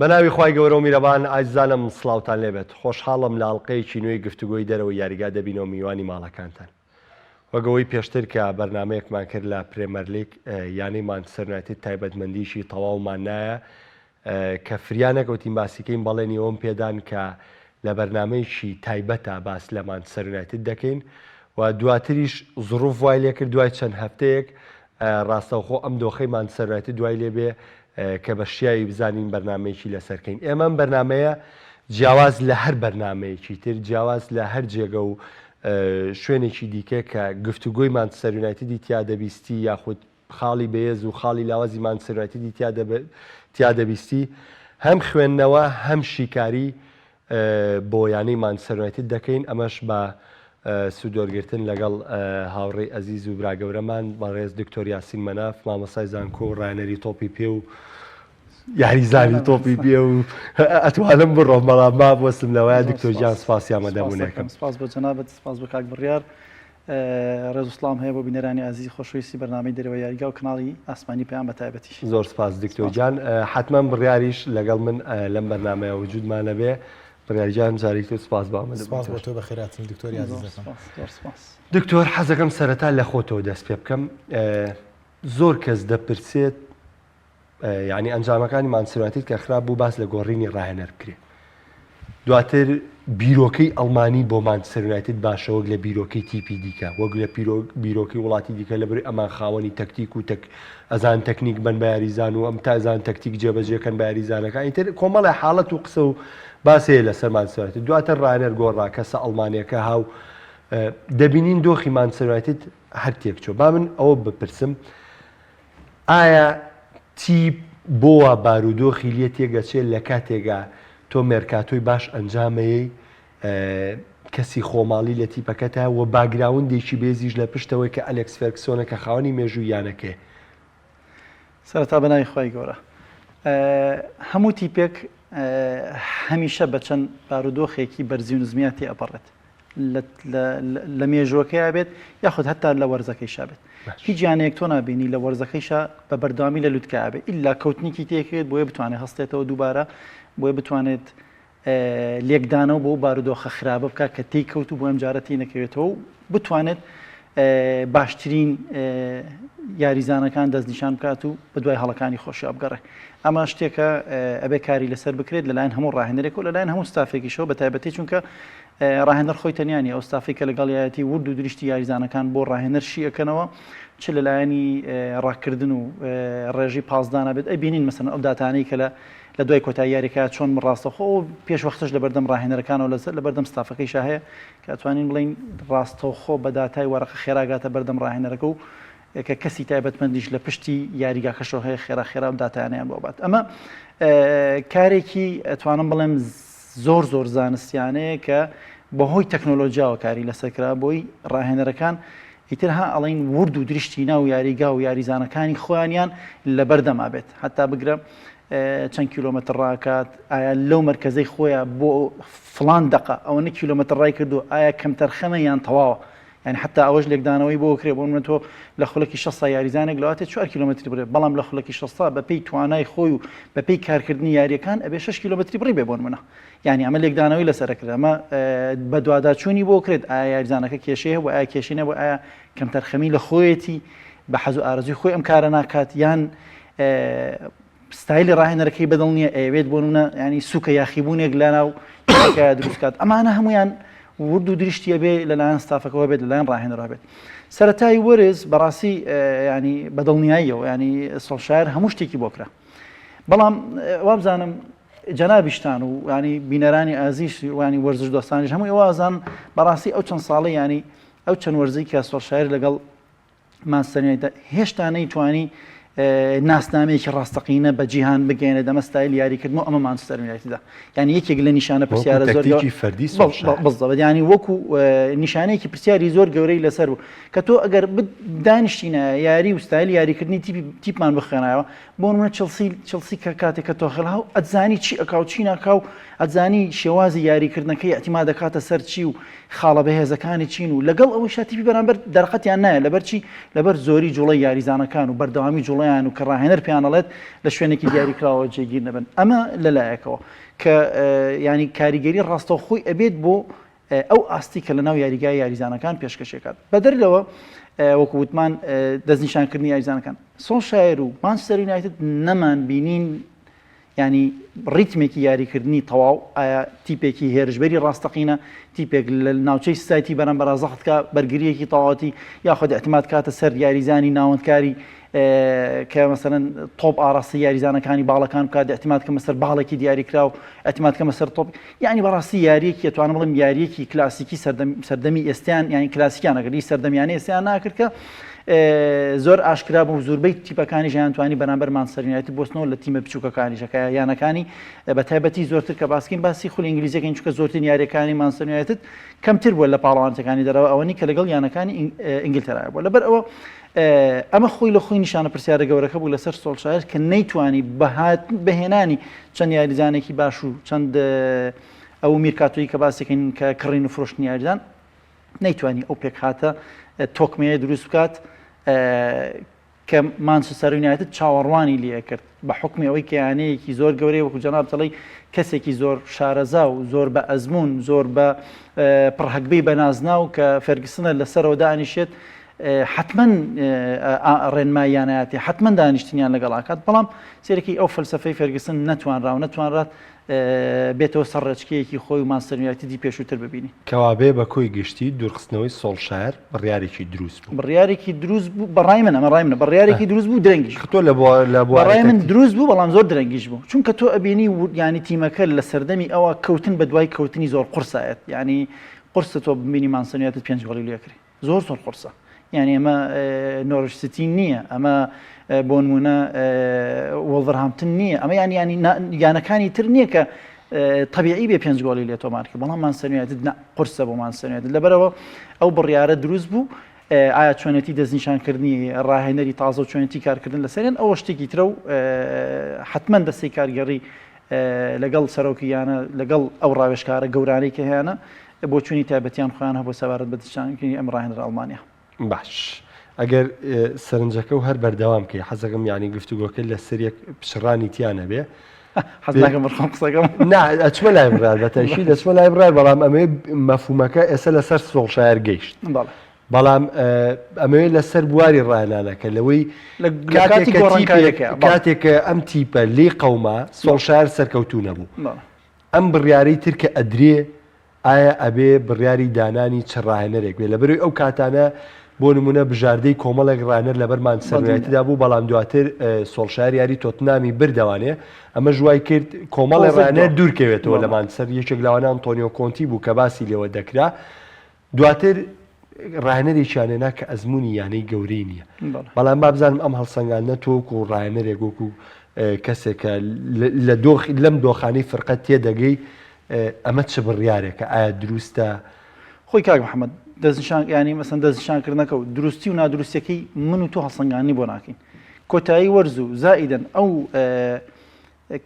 بەناوی خوای گەورە و میرەبان ئایزانم سڵاوتان لێبێت خۆشحاڵم لە ئەڵلقەیەکی نوێی گفتوگۆی دەرەوە یاریگا دەبینەوە میوانی ماڵەکانتان وەگەوەی پێشتر کە بەرنمەیەکمان کرد لە پرێمەر لیگ یانەی مانچستەر یونایتد تایبەتمەندیشی تەواومان نایە کە فریانەکەوتین باسیکەین بەڵێنی ئەوم پێدان کە لە بەرنمەیەکی تایبەتە باس لە مانچستەر یونایتد دەکەین و دواتریش زڕوف وای لێ کرد دوای چەند هەفتەیەک ڕاستەوخۆ ئەم دۆخەی مانچستەر یونایتد دوای لێبێ کە بە شیاوی بزانین بەرنمەیەکی لەسەرکەین ئێمەم بەرنمەیە جیاواز لە هەر بەرنمەیەکی تر جیاواز لە هەر جێگە و شوێنێکی دیکە کە گفتوگۆی مانچستەر یونایتدی تیا دەبیستی یاخود خاڵی بەهێز و خاڵی لاوازی مانچستەر یونایتدی تیا دەبیستی هەم خوێندنەوە هەم شیکاری بۆ یانەی مانچستەر یونایتد دەکەین ئەمەش بە سوودۆرگرتن لەگەڵ هاوڕێی ئەزیز و براگەورەمان بەڕێز دکتۆر یاسین مەناف مامۆستای زانکۆ و ڕایەنەری تۆپی پێ و یاریزانی تۆپی پێ و ئەتوانم بڕۆم بەڵام ما بۆستم لەوەیە دکتۆر جیان سپاسی ئامادەبوونێکم. سپاس بۆ جەنابەت، سپاس بۆ کاک بڕیار. ڕێز و سڵام هەیە بۆ بینەرانی عەزیز خۆشەویستی بەرنامەی دەرەوە یاریگا و کەناڵی ئاسمانی پێیان بە تایبەتیش. زۆر سپاس دکتۆر جیان، حتمما بڕیاریش لەگەڵ من لەم بەرنامەیە وجودمانە بێ. بڕیارجان جارێک تر سپاس بە ئامادەبوونت. سپاس بۆ تۆ بەخێراتن دکتۆری عەزیزەکەم. دکتۆر حەزەکەم سەرەتا لە خۆتەوە دەست پێ بکەم. زۆر کەس دەپرسێت یعنی ئەنجامەکانی مانچستەر یونایتد کە خراپ بوو باس لە گۆڕینی ڕاهێنەر بکرێت. دواتر بیرۆکەی ئەڵمانی بۆ مانچستەر یونایتد باشە وەک لە بیرۆکەی تیپی دیکە وەک لە بیرۆکەی وڵاتی دیکە لەبەر ئەمان خاوەنی تەکتیک و ئەزان تەکنیک بن بە یاریزان و ئەم تازان تەکتیک جێبەجێکەن بە یاریزانەکە ئیتر کۆمەڵی حاڵەت و قسە و باسەیە لەسەر مانچستەر یونایتد. دواتر ڕاهێنەر گۆڕا کەسە ئەڵمانیەکە هاو دەبینین دۆخی مانچستەر یونایتد هەر تێکچۆ. با من ئەوە بپرسم ئایا تیپ بۆوە بارودۆخی لێ تێگەچێت لە کاتێکا تۆ مێرکاتۆی باش ئەنجامەیە کەسی خۆماڵی لە تیپەکەتە و باگراوندێکی بێزیش لە پشتەوەی کە ئەلێکس فێرگسۆنە کە خاوەنی مێژوو یانەکەی. سەرەتا بەناوی خوای گەورە هەموو تیپێک هەمیشە بە چەند بارودۆخێکی بەرزی و نزمیاتی ئەپەڕێت لە مێژوەکەی بێت یاخود هەتا لە وەرزەکەیشا بێت. هیچ یانەیەک تۆ نابینی لە وەرزەکەیشا بە بەردەوامی لە لوتکە بێت ئیلا کەوتنیکی تێکێت بۆیە بتوانێت هەستێتەوە دووبارە بۆیە بتوانێت لێکدانەوە بۆ بارودۆخە خراپە بکە کە تێی کەوت و بۆ ئەم جارەتی نەکەوێتەوە و بتوانێت باشترین یاریزانەکان دەستنیشان بکات و بە دوای هەڵەکانی خۆشی ئەبگەڕێ. ئەمە شتێکە ئەبێ کاری لەسەر بکرێت لەلایەن هەموو ڕاهێنەرێک و لەلایەن هەموو ستافێکیشەوە بە تایبەتی چونکە ڕاهێنەر خۆی تەنیانی ئەو ستافی کە لەگەڵایەتی ورد و دروشتی یاریزانەکان بۆ ڕاهێنەر شیەکەنەوە چ لەلایەنی ڕاکردن و ڕێژی پازدانە بێت ئەبینین مەسەن ئەو داتانەی کە لە دوای کۆتایی یاریەکە چۆن ڕاستەخۆ و پێش وەختش لە بەردەم ڕاهێنەرەکانەوە لەسەر لە بەردەم ستافەکەیشا هەیە کە ئەتوانین بڵین ڕاستەوخۆ بە داتای وەرەقە خێراگاتە بەردەم ڕاهێنەرەکە و کە کەسی تایبەتمەندیش لە پشتی یاریگاکەشەوە هەیە خێرا و داتانیان بۆ بات. ئەمە کارێکی ئەتوانم بڵێم زۆر زانستیانەیە کە بەهۆی تەکنۆلۆژیاوە کاری لەسەرکرا بۆی ڕاهێنەرەکان ئیتر ها ئەڵین ورد و دروشتی ناو یاریگا و یاریزانەکانی خۆیانیان لە بەردەما بێت هەتا بگرە چەند کیلۆمەتر ڕاکات ئایا لەو مەرکەزەی خۆیان بۆ فلان دقە ئەوە کیلۆمەتر ڕای کردو ئایا کەم تەرخەمە یان تەواوە یعنی حتا ئەوەش لێکدانەوەی بۆ کرێ بۆ من تۆ لە خولەکی 600 یاریزانێک لەواتێت 4 کیلۆمەتری بڕێ بەڵام لە خولەکی 600 بەپێی توانای خۆی و بەپێی کارکردنی یاریەکان ئەبێ 6 کیلۆمەتری بڕی بێ بۆن منە یعنی ئەمە لێکدانەوەی لەسەرکرد ئەمە بە دوواداچوونی بۆ کرێت ئایا یاریزانەکە کێشەیە بۆ ئایا کێشینە بۆ ئایا کەم تەرخەمی لە خۆیەتی بە حەز و ئارەزوی خۆی ئەم کارە ناکات یان ستایلی ڕاهێنەرەکەی بەدڵ نییە ئەوێت بۆ منە ینی سوکە یاخیبوونێک لەناو دروستکات ئەمانە هەمویان ورد و دروشتیە بێ لەلایەن ستافەکەەوە بێت لەلایەن ڕاهێنەرەوە بێت. سەرەتای وەرز بەڕاستی ینی بەدڵنیاییەوە ینی سۆڵشایر هەموو شتێکی بۆ کرا بەڵام وابزانم جەنابیشتان و ینی بینەرانی ئازیش وانی وەرزش دۆستانیش هەمووی ئەوازان بەڕاستی ئەو چەند ساڵی ینی ئەو چەند وەرزی کە سۆڵشایر لەگەڵ مانچستەر یونایتد هێشتا نەیتوانی ناسنامەیەکی ڕاستەقینە بە جیهان بگەێنێت دەمە ستایل یاریکردنەوە ئەمە مانچستەر یونایتدە یعنی یەکێک لە نیشانە پرسیارە زۆر بڵزەوە ینی وەکو نیشانەیەکی پرسیاری زۆر گەورەی لەسەر بوو کە تۆ ئەگەر دانیشتینە یاری و ستایل یاریکردنی تیپمان بخێنایەوە بۆ منە چڵسی کە کاتێک کە تۆ خەڵاو ئەتزانی چی ئەکاو چی ناکاو ئەتزانی شێوازی یاریکردنەکەی ئەتیما دەکاتە سەر چی و خاڵە بەهێزەکانی چین و لەگەڵ ئەوەی شاتیپی بەرامبەر دەرقەتیان نایە لەبەر چی لەبەر زۆری جوڵەی یاریزانەکان و بەردەوامی جوڵە دەڵێیان و کە ڕاهێنەر پێیانەڵێت لە شوێنێکی دیاریکراوە جێگیر نەبن ئەمە لەلایەکەوە کە ینی کاریگەری ڕاستەوخۆی ئەبێت بۆ ئەو ئاستی کە لە ناو یاریگای یاریزانەکان پێشکەشێکات بەدەرلەوە وەکو وتمان دەستنیشانکردنی یاریزانەکان سۆڵشایر و مانچستەر یونایتد نەمان بینین ینی ڕیتمێکی یاریکردنی تەواو ئایا تیپێکی هێرشبەری ڕاستەقینە تیپێک لە ناوچەی سایتی بەرەمبەر زەختکە بەرگریەکی تەواوەتی یاخود احتیمات کاتە سەر یاریزانی ناوەندکاری کە مەسەرەن تۆپ ئاراستی یاریزانەکانی باڵەکان بکات احتیمات کە مەسەر باڵێکی دیاریکرا و احتیمات کە مەسەر تۆپ یعنی بەڕاستی یاریەکی ئەتوانم بڵێم یاریەکی کلاسیکی سەردەمی ئێستیان ینی کلاسیکیان ئەگەری سەردەمیانەی ئێستیان ناکرد کە زۆر ئاشکرا بوو زۆربەی تیپەکانی ژیانتوانی بەرامبەر مانچستەر یونایتد بۆستنەوە لە تیمە بچووکەکانیشەکە یانەکانی بە تایبەتی زۆرتر کە باسکین باسی خولی ئینگلیزیەکەین چونکە زۆرترین یاریەکانی مانچستەر یونایتد کەمتر بووە لە پاڵەوانەکانی دەرەوە ئەوەنی کە لەگەڵ یانەکانی ئینگلتەرا بووە لەبەر ئەوە ئەمە خۆی لە خۆی نیشانە پرسیارە گەورەکە بوو لەسەر سۆڵشایر کە نەیتوانی بەهێنانی چەند یاریزانێکی باش و چەند ئەو میرکاتۆیی کە باسەکەین کە کڕین و فرۆشتنی یاریزان نەیتوانی ئەو پێک هاتە تۆکمەیە دروست بکات کە مانچستەر یونایتد چاوەڕوانی لێ کرد بە حکمی ئەوەی کەیانەیەکی زۆر گەورەی وەکو جەناب دەڵێ کەسێکی زۆر شارەزا و زۆر بە ئەزمون زۆر بە پڕهەکبەی بەنازنا و کە فەرگسنە لەسەرەوە دانیشێت حتمما ڕێنماییانەتی حتمما دانیشتنیان لەگەڵاکات بەڵام سێرەکی ئەو فەلسەفەی فەرگسن نەتوانرات بێتەوە سەر ڕێچکەیەکی خۆی و مانچستەر یونایتدی پێشووتر ببینی کەوابێ بە کۆی گشتی دوورخستنەوەی سۆڵشایر بڕیارێکی دروست بوو بڕیارێکی دروست بوو بەڕای من ئەمە ڕای منە بڕیارێکی دروست بوو درەنگیش تۆ لە بەڕای من دروست بوو بەڵام زۆر درەنگیش بوو چونکە تۆ ئەبینی ینی تیمەکە لە سەردەمی ئەوە کەوتن بە دوای کەوتنی زۆر قورسایەت ینی قورسە تۆ ببینی مانچستەر یونایتد 5 گۆڵی لێکری زۆر قورسە یعنی ئەمە نۆرش سیتی نییە ئەمە بۆ نمونە وۆڵڤەرهامپتن نییە ئەمە ینی یانەکانی تر نییە کە طبیعی بێ 5 گۆڵی لێ تۆمان کرد بەڵام مانچستەر یونایتد قورسە بۆ مانچستەر یونایتد لەبەرەوە ئەو بڕیارە دروست بوو ئایا چۆنێتی دەستنیشانکردنی ڕاهێنەری تازە و چۆنێتی کارکردن لەسەریان ئەوە شتێکی ترە و حتمما دەستی کارگەڕی لەگەڵ سەرۆکیانە لەگەڵ ئەو ڕاوێژکارە گەورانەی کە هەیەە بۆ چوونی تایبەتیان خۆیان هەبوو سەبارەت بە دەستنیشانکردنی ئەم ڕاهێنەرە ئەڵمانیا باش ئەگەر سەرنجەکە و هەر بەردەوام کەی حەزەکەم ینی گفتوگۆکە لە سەرێک پشڕانی تیانە بێ حەزناکەم بڕخۆم قسەکەم ئەچمە لای بڕار بەتەشی دەچمە لای بڕار بەڵام ئەمێ مەفهومەکە ئێستا لەسەر سۆڵشایر گەیشت بەڵام ئەمەوێ لەسەر بواری ڕاهێنانەکە لەوەی کاتێککە ئەم تیپە لێ قەوما سۆڵشایر سەرکەوتوو نەبوو ئەم بڕیارەی ترکە ئەدرێ ئایا ئەبێ بڕیاری دانانی چ ڕاهێنەرێک بێ لەبەروی ئەو کاتانە بۆ نمونە بژاردەی کۆمەڵێک ڕاهێنەر لەبەر مانچستەر یونایتددا بوو بەڵام دواتر سۆڵشایر یاری تۆتنامی بردەوانێ ئەمە ژوای کرد کۆمەڵی ڕاهێنەر دوورکەوێتەوە لە مانچستەر یەکێک لەوانە ئەنتۆنیۆ کۆنتی بوو کە باسی لێوە دەکرا دواتر ڕاهێنەرێکیانێنا کە ئەزمموی یانەی گەورەی نییە بەڵام بابزانم ئەم هەڵسەنگانە تۆکو و ڕاهێنەرێک وەکو کەسێکە لەم دۆخانەی فرقەت تێدەگەی ئەمە چ بڕیارێکە ئایا دروستە خۆی کاک محەممەد دەستنیشان ینی مەسەن دەستنیشانکردنەکە و دروستی و نادروستەکەی من و تۆ هەڵسەنگانی بۆ ناکەین کۆتایی وەرز و زائیدەن ئەو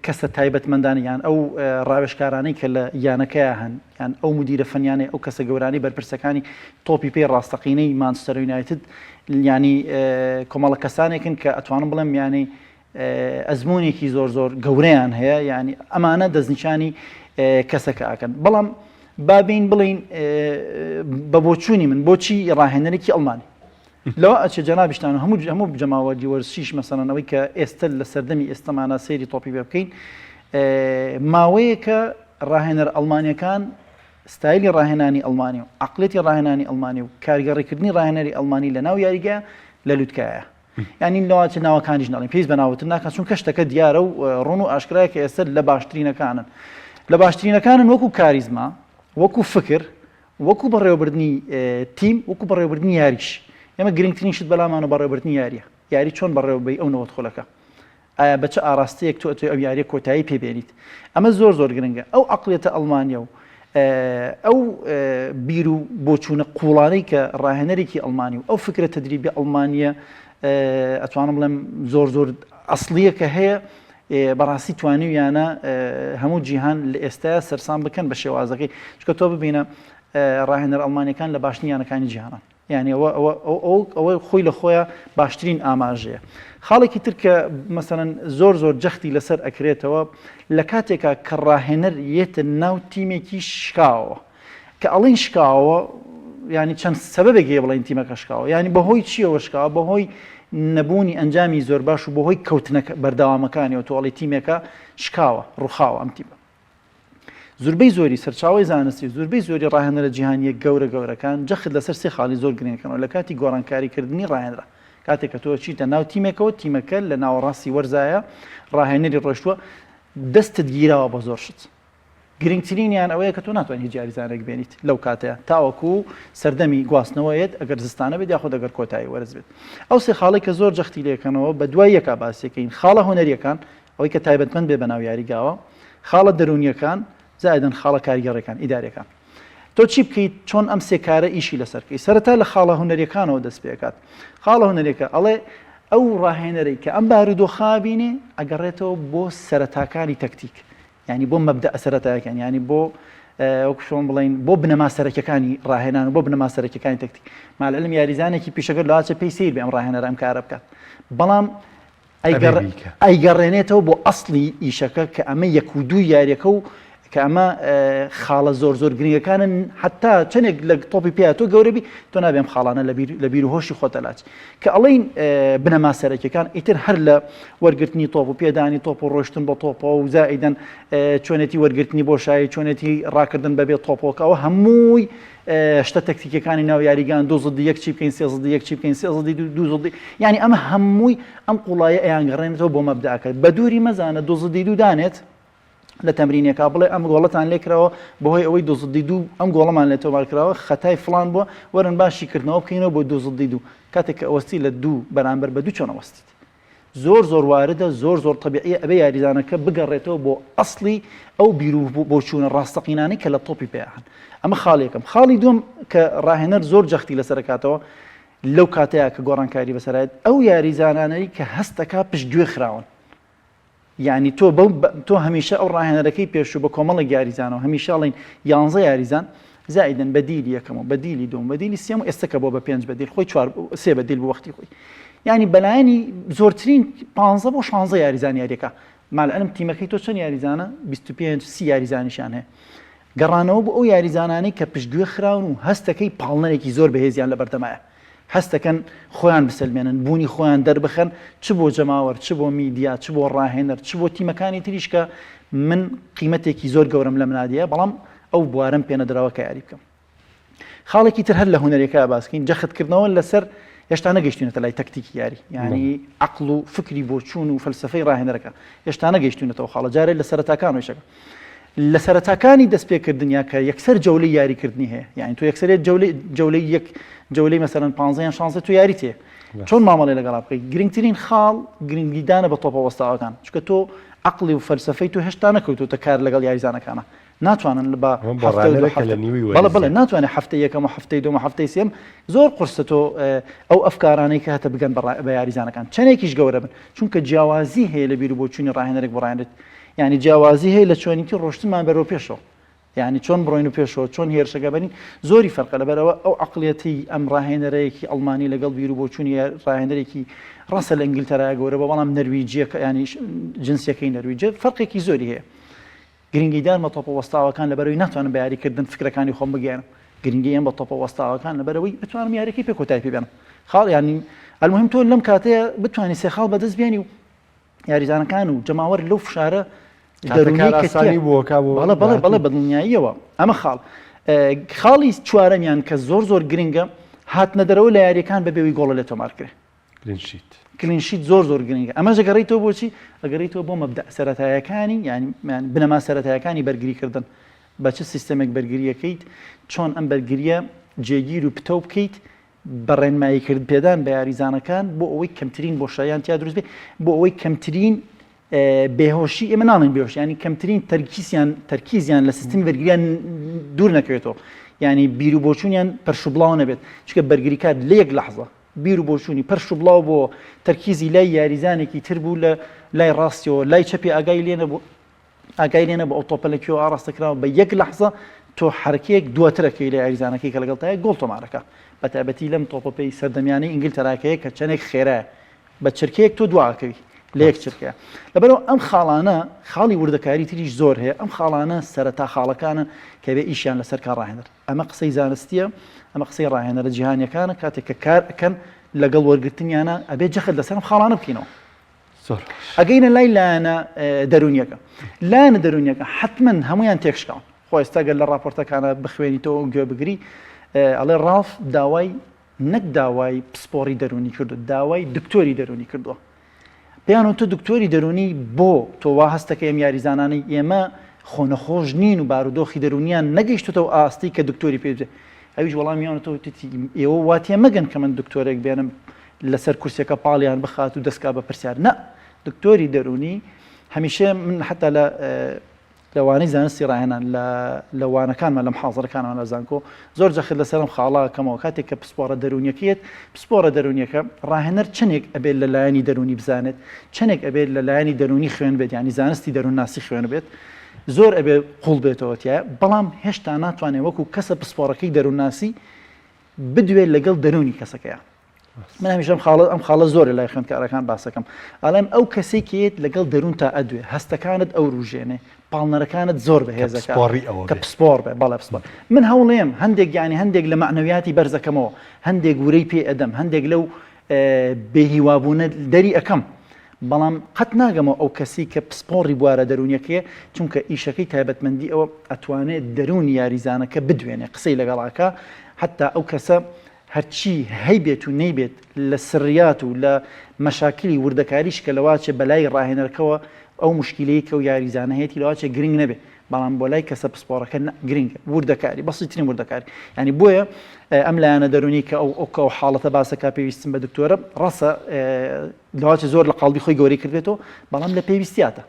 کەسە تایبەتمەندانی یان ئەو ڕاوێژکارانەی کە لە یانەکەیە هەن یان ئەو مدیرە فەنیانەی ئەو کەسە گەورانی بەرپرسەکانی تۆپی پێی ڕاستەقینەی مانچستەر یونایتد ینی کۆمەڵە کەسانێکن کە ئەتوانم بڵێم ینی ئەزمموونێکی زۆر گەورەیان هەیە ینی ئەمانە دەستنیشانی کەسەکە ئاکەن بەڵام بابین بڵین بە بۆچوونی من بۆچی ڕاهێنەرێکی ئەڵمانی لەوە ئەچێ جەنابیشتان و هەموو جەماوەری وەرزشیش مەسەڵەنەوەی کە ئێستا لە سەردەمی ئێستەمانە سەیری تۆپی پێ بکەین ماوەیە کە ڕاهێنەر ئەڵمانیەکان ستایلی ڕاهێنانی ئەڵمانی و عقلێتی ڕاهێنانی ئەڵمانی و کارگەڕیکردنی ڕاهێنەری ئەڵمانی لە ناو یاریگە لە لووتکایە ینی لەواتە ناوەکانیش ناڵین پێویست بە ناوتر ناکات چونکە شتەکە دیارە و ڕۆن و ئاشکرایە کە ئێستا لە باشترینەکانن لە باشترینەکانن وەکو کاریزما وەکو فکر وەکو بەڕێوەبردننی تیم وەکو بەڕێوەبردننی یاریش ئێمە گرنگترین شت بەلامان و بەڕێوەبردننی یاریە یاری چۆن بەڕێوەبەی ئەو نەوەت خۆلەکە ئایا بەچە ئاراستەیەک تۆ ئەو یاریە کۆتایی پێبێنیت ئەمە زۆر گرنگە ئەو عقلێتە ئەڵمانیا و ئەو بیر و بۆچوونە قوڵانەی کە ڕاهێنەرێکی ئەڵمانی و ئەو فکرە تەدریبی ئەڵمانیە ئەتوانم بڵێم زۆر ئەسڵیە کە هەیە بەڕاستی توانیویانە هەموو جیهان لە ئێستاە سەرسان بکەن بە شێوازەکەی چکە تۆ ببینە ڕاهێنەر ئەڵمانیەکان لە باشنیانەکانی جیهانان یعنی ئەوە خۆی لە خۆیان باشترین ئاماژەیە. خاڵێکی تر کە مەسەڵەن زۆر جەختی لەسەر ئەکرێتەوە لە کاتێکا کە ڕاهێنەر یێتە ناو تیمێکی شکاوە کە ئەڵین شکاوە ینی چەند سەبەبێکی بڵین تیمەکە شکاوە، ینی بەهۆی چیەوە شکاوە؟ بەهۆی نەبوونی ئەنجامی زۆر باش و بەهۆی کەوتنە بەردەوامەکانی و تۆڵی تیمێکە شکاوە ڕووخاوە ئەم تیمە. زوربەی زۆری سەرچاوی زانستی زوربەی زۆری ڕاهێنەرە جیهانیە گەورەکان جەخت لەسەر سێ خاڵی زۆر گرنگەکەنەوە لە کاتی گۆڕانکاریکردنی ڕاهێنرا. کاتێک کە تۆ چیتە ناو تیمێکەوە تیمەکە لە ناوەڕاستی وەرزایە ڕاهێنەری ڕۆشتووە دەستت گیراوە بە زۆر شت. گرنگترینیان ئەوەیە کە تۆ ناتوانانی هیچ جاریزانێک بێنیت لەو کاتەیە تاوەکو سەردەمی گواستنەوەیەت ئەگەر زستانە بێت یاخۆ دەگەر کۆتایی وەرز بێت. ئەو سێ خاڵی کە زۆر جەختی لێکەنەوە بە دوای یەکا باسیەکەین خاڵە هونەریەکان ئەوەی کە تایبەتمەند بێ بە ناو یاریگاوە، خاڵە دەرونیەکان زائدن خاڵە کاریگەڕەکان ئیداریەکان. تۆ چی بکەیت چۆن ئەم سێکارە ئیشی لەسەرکەی سەرەتا لە خاڵە هونەریەکانەوە دەست پێکات. خاڵە هونەریەکە ئەڵێ ئەو ڕاهێنەرەی کە ئەم بارودۆخا بینێ ئەگەڕێتەوە بۆ سەرەتاکانی تەکتیک، ینی بۆ مەبدە ئەسەرەتایەکان، ینی بۆ وەکو شۆن بڵین بۆ بنەما سەرەکیەکانی ڕاهێنان و بۆ بنەما سەرەکیەکانی تەکتیک. مالعلم یاریزانێکی پیشەکە لاچە پێی سیر بێ ئەم ڕاهێنەرە ئەم کارە بکات، بەڵام ئەیگەڕێنێتەوە بۆ ئەسڵی ئیشەکە کە ئەمە یەک و دوو یاریەکە و کە ئەمە خاڵە زۆر گرنگەکانن حتا چەندێک لە تۆپی پێ تۆ گەورەبی تۆ نابێم خاڵانە لە بیر و هۆشی خۆتەلاچ کە ئەڵین بنەما سەرەکیەکان ئیتر هەر لە وەرگرتنی تۆپ و پێدانی تۆپ و ڕۆشتن بە تۆپەوە و زائیدەن چۆنێتی وەرگرتنی بۆشایی چۆنێتی ڕاکردن بەبێت تۆپۆکەوە هەمووی شتە تەکتیکەکانی ناو یاریگان دو زدی یەک چی بکەین سێ زدی یەک چی بکەین سێ زدی دوو زدی، ینی ئەمە هەمووی ئەم قوڵایە ئەیانگەڕێنێتەوە بۆ مەبداکە بە دووری مەزانە دو زدی دوو دانێت لە تەمرینێکا بڵێ ئەم گۆڵەتان لێکراوە بەهۆی ئەوەی دو زدی دوو ئەم گۆڵەمان لێتەوە مارکراوە خەتای فلان بووە وەرن باشی کردنەوە بکەینەوە بۆ دو زدی دوو کاتێک کە ئەوەستی لە دوو بەرامبەر بە دوو چۆن ئەوەستیت زۆر واردە زۆر تەبیعیە ئەبێ یاریزانەکە بگەڕێتەوە بۆ ئەسڵی ئەو بیر و بۆ چوونە ڕاستەقینانەی کە لە تۆپی پێیان. ئەمە خاڵێکم. خاڵی دوم کە ڕاهێنەر زۆر جەختی لەسەرکاتەوە لەو کاتەیە کە گۆڕانکاری بەسەرایەت ئەو یاریزانانەی کە هەستەکە پشتگوێ خراون، یعنی تۆ هەمیشە ئەو ڕاهێنەرەکەی پێشوو بە کۆمەڵی یاریزانەوە هەمیشەڵین 11 یاریزان زائیدن بەدیلی یەکەم و بەدیلی دوم بەدیلی سێم و ئێستاکە بۆ بە 5 بەدیل خۆی 3 بەدیل بۆ وەختی خۆی، ینی بەلایانی زۆرترین 15 بۆ 16 یاریزان یاریەکە. مالعلم تیمەکەی تۆ چەند یاریزانە 25 یاریزانیشان هەیە گەڕانەوە بۆ ئەو یاریزانانی کە پشتگوێ خراون و هەستەکەی پاڵنەرێکی زۆر بەهێزیان لە بەردەمایە هەستەکەن خۆیان بسلمێنن بوونی خۆیان دەربخەن چ بۆ جەماوەر چ بۆ میدیا چ بۆ ڕاهێنەر چ بۆ تیمەکانی تریش کە من قیمەتێکی زۆر گەورم لە منادیە بەڵام ئەو بوارم پێنەدراوە کە یاری بکەم. خاڵێکی تر هەر لە هونەرێکە باسکەین جەختکردنەوە لەسەر هێشتا نەگەیشتوونەتە لای تەکتیکی یاری، ینی عەقڵ و فکری بۆ چوون و فەلسەفەی ڕاهێنەرەکە هێشتا نەگەیشتوونەتەوە خاڵە جارێ لە سەرەتاکانەوەیشەکە لە سەرەتاکانی دەست پێکردنیا کە یەکسەر جەولەی یاریکردنی هەیە، یعنی تۆ یەکسەرێت جەولەی مەسەرەن 15 16 تو یاری تێ چۆن مامەڵێ لەگەڵا بکەیت. گرنگترین خاڵ گرنگیدانە بە تۆپە وەستاوەکان چکە تۆ عەقڵی و فەلسەفەی تو هێشتا نەکەوتوتە کار لەگەڵ یاریزانەکانە ناتوانن بە بەڵێ ناتوانێت هەفتەی یەکەم و هەفتەی دوم و هەفتەی سێم زۆر قورسە تۆ ئەو ئەفکارانەی کە هەتە بگەن بە یاریزانەکان چەندێکیش گەورە بن چونکە جیاوازی هەیە لە بیر و بۆچوونی ڕاهێنەرێک بۆ ڕاهێنەرێت، یعنی جیاوازی هەیە لە چۆنیتی ڕۆشتمان بەرەو پێشەوە، یعنی چۆن بڕۆین و پێشەوە چۆن هێرشەکە بەرین زۆری فەرقە لەبەرەوە ئەو عەقڵیەتی ئەم ڕاهێنەرەیەکی ئەڵمانی لەگەڵ بیر و بۆچوونی ڕاهێنەرێکی ڕەسە لە ئینگلتەرا گەورە بە بەڵام نەرویجیەکە ینی جنسیەکەی نەرویجە فەرقێکی زۆری هەیە. گرنگیدان بە تۆپە وەستاوەکان لەبەرەوەی ناتوانم بە یاریکردن فکرەکانی خۆم بگەێنم، گرنگیان بە تۆپە وەستاوەکان لەبەرەوەی بتوانم یاریەکەی پێ کۆتایی پێ بێنم. خاڵ ینی المهم تۆ لەم کاتەیە بتوانانی سێ خاڵ بەدەست بێنی و یاریزانەکان و جەماوەر لەو فشارە بەڵێ بەدڵنیاییەوە. ئەمە خاڵی چوارەمیان کە زۆر گرنگە هاتنە دەرەوە لە یاریەکان بەبێوی گۆڵە لێ تۆمارکرێ کلینشیت زۆر گرنگە. ئەمە ئەگەڕێیتەوە بۆچی ئەگەڕێیتەوە بۆ مەبدە سەرەتایەکانی یعنی بنەما سەرەتایەکانی بەرگریکردن بە چه سیستەمێک بەرگریەکەیت چۆن ئەم بەرگریە جێگیر و پتە بکەیت بە ڕێنماییکرد پێدان بە یاریزانەکان بۆ ئەوەی کەمترین بۆشاییان تیا دروست بێت بۆ ئەوەی کەمترین بێهۆشی ئێمە ناڵین بێهۆشی ینی کەمترین تەرکیزیان لە سیستمی بەرگریان دوور نەکەوێتەوە، ینی بیر و بۆچوونیان پەرشوبڵاو نەبێت چونکە بەرگریکار لە یەک لەحظە بیر و بۆچوونی پەرشوبڵاو بۆ تەرکیزی لای یاریزانێکی تر بوو لە لای ڕاستیەوە لای چەپی ئاگای لێنە بۆ ئەو تۆپەلەکیەوە ئاڕاستەکراوە بە یەک لەحظە تۆ حرکەیەک دواترەکەی لە یاریزانەکەی کە لەگەڵ تایە گۆڵ تۆمارەکە بە تایبەتی لەم تۆپەپەی سەردەمیانەی ئینگلتەراکەیە کە چەندێک خێرایە بە چرکەیەک تۆ دواکەوی لە یەک چرکەیە لەبەرەوە ئەم خاڵانە خاڵی وردەکاری تریش زۆر هەیە ئەم خاڵانە سەرەتا خاڵەکانە کە بێ ئیشیان لەسەر کار ڕاهێنەر ئەمە قسەی زانستیە ئەمە قسەی ڕاهێنەرە جیهانیەکانە کاتێک کە کار ئەکەن لەگەڵ وەرگرتنیانە ئەبێ جەخت لەسەر خاڵانە بکەینەوە زۆر ئەگەینە لای لایەنە دەرونیەکە لایەنە دەرونیەکە حتمما هەمویان تێکشکاون خۆ ئێستا گەر لە راپۆرتەکانە بخوێنیتەوە گوێ بگری ئەڵێ ڕاف داوای نەک داوای پسپۆری دەرونی کردو داوای دکتۆری دەرونی کردووە پێیان تۆ دکتۆری دەرونی بۆ تۆ وا هەستەکە ئەم یاریزانانەی ئێمە خۆنەخۆش نین و بارودۆخی دەرونیان نەگەیشتەوە ئاستی کە دکتۆری پێ ئەویش وەڵامیانەوە ئێوە واتیە مەگەن کە من دکتۆرێک بێنم لەسەر کورسەکە پاڵیان بخات و دەستکا بە پرسیار نە دکتۆری دەرونی هەمیشە من حتا لە لەوانەی زانستی ڕاهێنان لە وانەکانمان لەم حاضرەکانمان لە زانکۆ زۆر جەخت لەسەرم خاڵاکەمەوە کاتێک کە پسپۆرە دەرونیەکەیت پسپۆرە دەرونیەکە ڕاهێنەر چنێک ئەبێت لە لایەنی دەرونی بزانێت چنێک ئەبێت لە لایەنی دەرونی خوێن بێت ینی زانستی دەروونناسی خوێن بێت زۆر ئەبێ قوڵ بێتەوە تایە بەڵام هێشتا ناتوانێت وەکو کەسە پسپۆرەکەی دەروونناسی بدوێت لەگەڵ دەرونی کەسەکەیە من هەمیشە ئەم خاڵە زۆر لای خوێندکارەکان باسەکەم ئەڵێم ئەو کەسێکیت لەگەڵ دەرون تا ئەدوێ هەستەکانت ئەو ڕوژێنێ پاڵنەرەکانت زۆر بەهێزەکە کە پسپۆر بێ بەڵێ پسپۆر من هەوڵێم هەندێک یانی هەندێک لە معنەویاتی بەرزەکەمەوە هەندێک ورەی پێ ئەدەم هەندێک لەو بێهیوابوونە دەری ئەەکەم بەڵام قەت ناگەمەوە ئەو کەسی کە پسپۆڕی بوارە دەرونیەکەیە چونکە ئیشەکەی تایبەتمەندی ئەوە ئەتوانێت دەرونی یاریزانەکە بدوێنێ قسەی لەگەڵاکە حتا ئەو کەسە هەرچی هەیبێت و نەیبێت لە سڕیات و لە مەشاکلی وردەکاریش کە لەواچێ بەلای ڕاهێنەرەکەەوە ئەو مشکلەیە کە و یاریزانە هەیەی لەواچێ گرنگ نەبێت بەڵام بۆ لای کەسە پسپۆڕەکە گرنگە وردەکاری بەسیترین وردەکاری ینی بۆیە ئەم لایەنە دەرونی کە ئەو حاڵەتە باسەکە پێویستم بە دکتۆرە ڕاستە لەواچێ زۆر لە قاڵبی خۆی گەوری کردێتەوە بەڵام لە پێویستیاتە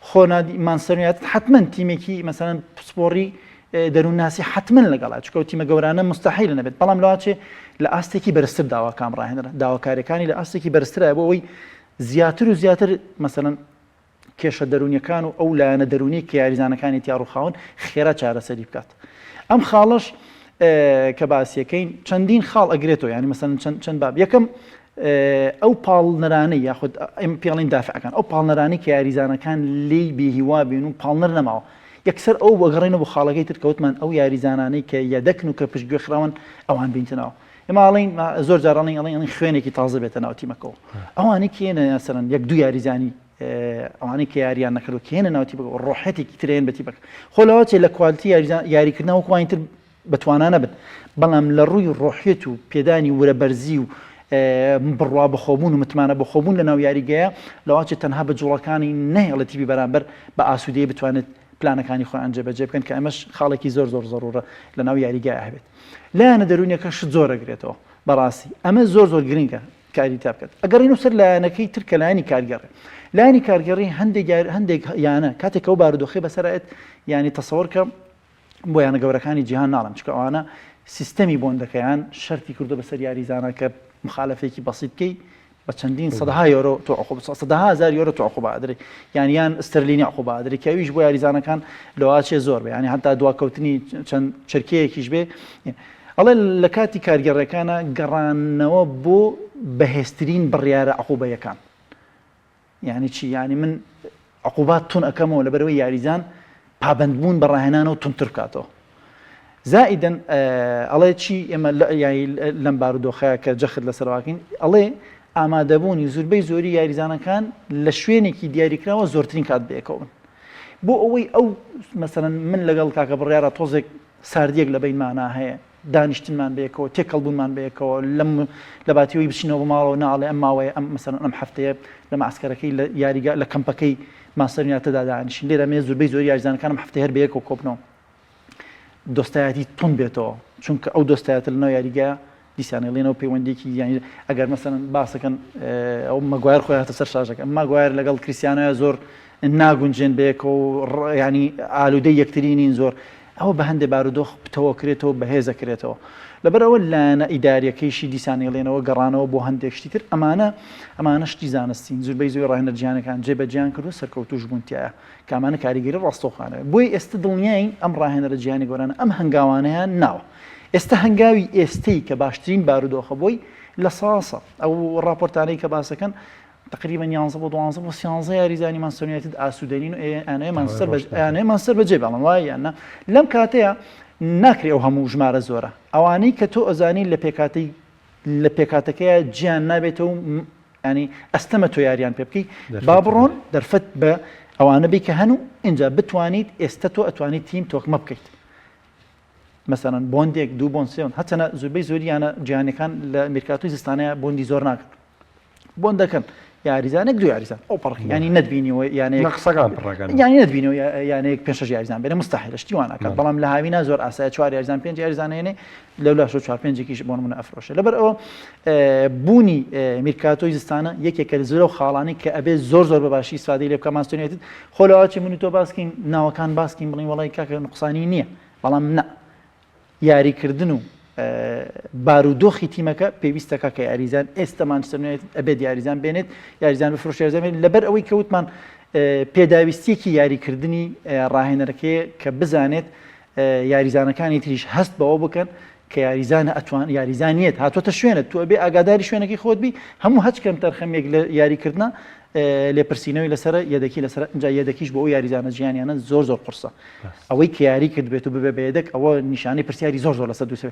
خۆ مانسەریات حتمما تیمێکی مەسەرەن پسپۆڕی دەروونناسی حتمما لەگەڵا چکە تیمە گەورانە مستحیل نەبێت بەڵام لەواچێ لە ئاستێکی بەرزتر داواکان ڕاهێنەرە داواکاریەکانی لە ئاستێکی بەرزترە بۆ ئەوەی زیاتر و زیاتر مەسەرەن کێشە دەرونیەکان و ئەو لایەنە دەرونی کە یاریزانەکانی تیاڕوخاون خێرا چارەسەری بکات ئەم خاڵش کە باسیەکەین چەندین خاڵ ئەگرێتەوە ینی مەسەرەن چەند باب یەکەم ئەو پاڵنەرانەی یاخود ئەم پێڵین دافعەکان ئەو پاڵنەرانی کە یاریزانەکان لی بێهیوا بین و پاڵنەر نەماوە یەکسەر ئەو وەگەڕێنە بۆ خاڵەکەی تر کەوتمان ئەو یاریزانانەی کە یەدەکن و کە پشتگوێ خراون ئەوان بینتنەوە ئێماڵین زۆر جارڵین ئەڵین خوێنێکی تازە بێتە ناو تیمەکەەوە ئەوانی کێنە یاسەرن یەک دوو یاریزانی ئەوانەی کە یاریان نەکردو کێنە ناوتی بە ڕۆحەتێکی ترێن بەتی بک خۆلەوەچێ لە کوالتی یاریکردنەوە کوانتر بەتوانانە بن بەڵام لە ڕووی ڕۆحیەت و پێدانی ورە بەرزی و بڕوا بەخۆبوون و متمانە بەخۆبوون لە ناو یاریگەیە لەواچێت تەنها بە جوڵەکانی نەهێڵەتیبی بەرامبەر بە ئاسوودەیە بتوانێت پلانەکانی خۆیان جێبەجێ بکەن کە ئەمەش خاڵێکی زۆر زۆر زەڕورە لە ناو یاریگای هەبێت لایەنە دەرونیەکە شت زۆر ئەگرێتەوە بەڕاستی ئەمە زۆر زۆر گرنگە کاری تا بکات ئەگەڕین و سەر لایەنەکەی تر کە لایەنی کارگەڕێ لایەنی کارگەڕی هەندێک یانە کاتێک ئەو بارودۆخی بەسەرایەت ینی تەسەوەرکە بۆ یانە گەورەکانی جیهان ناڵم چکە ئەوانە سیستەمی بۆندەکەیان شەرتی کردو بەسەر یاریزانە کە مخالفێکی بەسیتکەی بە چەندین سەدەها یۆرۆ تو سەدەها هەزار یۆرۆ تو عقوبە ئەدرێت یانیان ستەرلینی عقوبە ئەدرێت کە ئەویش بۆ یاریزانەکان لەواچێ زۆر بێ ینی هەتا دواکەوتنی چەند چرکەیەکیش بێ ئەڵێ لە کاتی کارگەڕەکانە گەڕانەوە بۆ بەهێزترین بڕیارە عقوبەیەکان یعنی چی ینی من عقوبات تون ئەەکەمەوە لەبەرەوەی یاریزان پابندبوون بە ڕاهێنانەوە تونتر بکاتەوە زائیدەن ئەڵێ چی ئێمە لەم بارودۆخەیە کە جەخت لەسەرواکەین ئەڵێ ئامادەبوونی زوربەی زۆری یاریزانەکان لە شوێنێکی دیاریکراوە زۆرترین کات بێکەون بۆ ئەوەی ئەو مەسەرەن من لەگەڵ کاکە بڕیارە تۆزێک ساردیەک لە بینمانە هەیە دانیشتنمان بەیەکەوە تێکەڵبوونمان بەیەکەوە لە باتیەوەی بچینەوە بە ماڵەوە ناڵێ ئەم ماوەیە ئەم مەسەرەن ئەم هەفتەیە لە ماسکەرەکەی لە یاریگا لە کەمپەکەی ماسەرنیاتەدا دانیشین لێرە مێ زوربەی زۆری یاریزانەکانم هەفتەیە هەر بەیەکەوە کۆبنەوە دۆستایەتی تون بێتەوە چونکە ئەو دۆستایەتە لەناو یاریگا دیسانێڵێنەوە پەیوەندێکی یانی ئەگەر مەسەرەن باسەکەن ئەو مەگوایەر خۆی هاتە سەر شاژەکە ماگوایەر لەگەڵ کریسیانەیە زۆر ناگونجێن بەیەکەوە ینی ئالوودەی یەکترینین زۆر ئەوە بە هەندێک بارودۆخ بتەوە کرێتەوە بەهێزە کرێتەوە لەبەرەوە لایەنە ئیداریەکەیشی دیسانێڵێنەوە گەڕانەوە بۆ هەندێک شتی تر ئەمانە شتی زانستین زوربەی زۆی ڕاهێنەرجییانەکان جێبەجیان کردو سەرکەوتوش بوونتیایە کامانە کاریگەری ڕاستۆخانەوە بۆی ئێستا دڵنیاین ئەم ڕاهێنەرە جیهانی گۆرانە ئەم هەنگاوانەیان ناوە ئێستا هەنگاوی ئێستەی کە باشترین بارودۆخە بۆی لە ساسە ئەو ڕاپۆرتانەی کە باسەکەن تقریبا 11 بۆ 12 بۆ 13 یاریزانی مانچستەر ئاسوودەنین و ئەیانەیەمان سەر بەجێ بەڵام وایە یاننا لەم کاتەیە ناکرێ ئەو هەموو ژمارە زۆرە ئەوانەی کە تۆ ئەزانی لە پێکاتەکەیە گیان نابێتەوە ینی ئەستەمە تۆ یاریان پێ بکەی با بڕۆن دەرفەت بە ئەوانە بی کە هەنوو اینجا بتوانیت ئێستا تۆ ئەتوانیت تیم تۆکمە بکەیت مثلەن بۆندێک دوو بۆن سێون هەچەنە زۆربەی زۆریانە جیهانەکان لە میرکاتۆی زستانەیە بۆندی زۆر ناکەن بۆن دەکەن یاریزانێک دو یاریزان ئەو پڕخی ینی نەتبینیەوە قسەکان پڕەکەن ینی نەتبینەوە یانەیەک پێش یاریزان بێنە مستحیلە شتی وانەکات بەڵام لە هاوینا زۆر ئاسایە 4 یاریزان 5 یاریزانێنێ لەولا 4 5 بۆ نمونە ئەفرۆشە لەبەر ئەوە بوونی میرکاتۆی زستانە یەکێکە لە زۆرە و خاڵانی کە ئەبێ زۆر بەباشی ئیسفادەی لێ بکە مانچستەر خۆلەواچی من و تۆ باسکین ناوەکان باسکین بڵین وڵی کاکە نقصانی نییە بەڵام نە یاریکردن و بارودۆخی تیمەکە پێویستەکە کە یاریزان ئێستا مانچستەر ئەبێت یاریزان بێنێت یاریزان بفرۆش یاریزان لەبەر ئەوەی کەوتمان پێداویستێکی یاریکردنی ڕاهێنەرەکەیە کە بزانێت یاریزانەکانی تریش هەست بەوە بکەن کە یاریزانە ئەتوان یاریزانیت هاتوۆتە شوێنت تو ئەبێ ئاگاداری شوێنەکەی خۆت بی هەموو هەچ کەم تەرخەمێک لە یاریکردە لێپرسینەوەی لەسەر یەدەکی لەسەر اینجا یەدەکیش بۆ ئەو یاریزانە ژیانیانە زۆر قورسە ئەوەی کە یاری کرد بێت و ببێ بە یەدەک ئەوە نیشانەی پرسیاری زۆر لەسەر دووسێ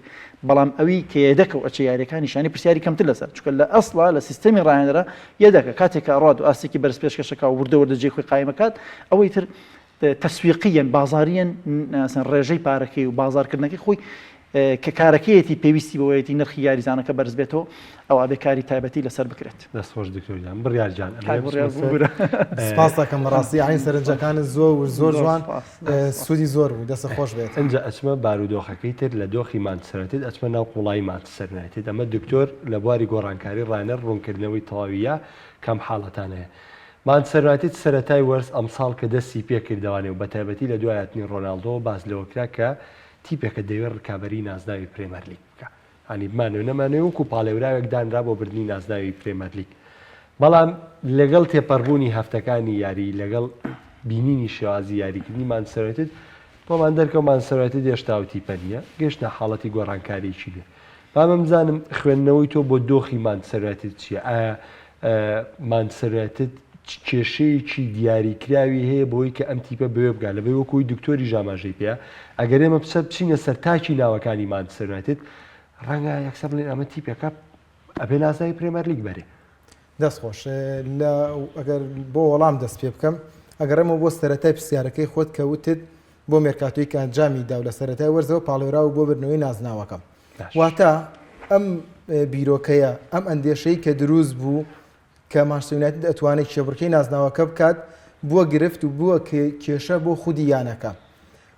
بەڵام ئەوی کە یەدەکە و ئەچە یاریەکان نیشانی پرسیاری کەمتر لەسەر چونکە لە ئەسڵا لە سیستەمی ڕاهێنەرە یەدەکە کاتێکە ڕات و ئاسێکی بەرز پێشکەشەکە و وردە خۆی قایمەکات ئەوەی تر تەسویقیەن بازاریەن ڕێژەی پارەکەی و بازارکردنەکەی خۆی کە کارەکەیەتی پێویستی بەوەیەتی نرخی یاریزانەکە بەرز بێتەوە ئەو ئابێکاری تایبەتی لەسەر بکرێت دەستخۆش دکتۆریان بڕیارجان سپاس دەکەم ڕاستی عین سەرنجەکانت زۆر جوان سوودی زۆر بوو دەستە خۆش بێت ئەنج ئەچمە بارودۆخەکەی تر لە دۆخی مانچستەر ئەچمە ناو قوڵای مانچستەر ئەمە دکتۆر لە بواری گۆڕانکاری ڕانەر ڕوونکردنەوەی تەواویە کەم حاڵەتانەیە مانچستەر سەرەتای وەرز ئەمساڵ کە دەستی پێکردوانێ و بە تایبەتی لە دوایەتنی ڕۆناڵدۆ باز لەوە کرا کە تیپێکە دەوێت ڕکابەری نازناوی پرێمەر لیگ بکە هەنی بمانەوە نەمانەوە وەکو پاڵێوراوێک دانرا بۆ بردننی نازناوی پرێمەر لیگ بەڵام لەگەڵ تێپەڕبوونی هەفتەکانی یاری لەگەڵ بینینی شێوازی یاریکردنی مانچستەر بۆمان دەرکە مانچستەر هێشتا و تیپە نیە گەشتە حاڵەتی گۆڕانکاریی لێ بامە بزانم خوێندنەوەی تۆ بۆ دۆخی مانچستەر چییە ئایا مانچستەر کێشەیەکی دیاریکراوی هەیە بۆی کە ئەم تیپە بێ بگا لە بێ وەکوی دکتۆری ژاماژەی پێە ئەگەر ئێمە پسە بچینە سەر تاکی ناوەکانی مانچستەر ڕەنگە یەکسەر بڵێن ئەمە تیپەکە ئەبێ نازناوی پرێمەر لیگ بەرێ دەستخۆش ئەگەر بۆ وەڵام دەست پێ بکەم ئەگەر ئەمە بۆ سەرەتای پرسیارەکەی خۆت کەوتت بۆ مێرکاتۆی کە ئەنجامی دا و لە سەرەتای وەرزەوە پاڵێورا و بۆ بردنەوەی نازناوەکەم واتە ئەم بیرۆکەیە ئەم ئەندێشەی کە دروست بوو کە مانچستەر ئەتوانێت کێبڕکەی نازناوەکە بکات بووە گرفت و بووە کێشە بۆ خودی یانەکە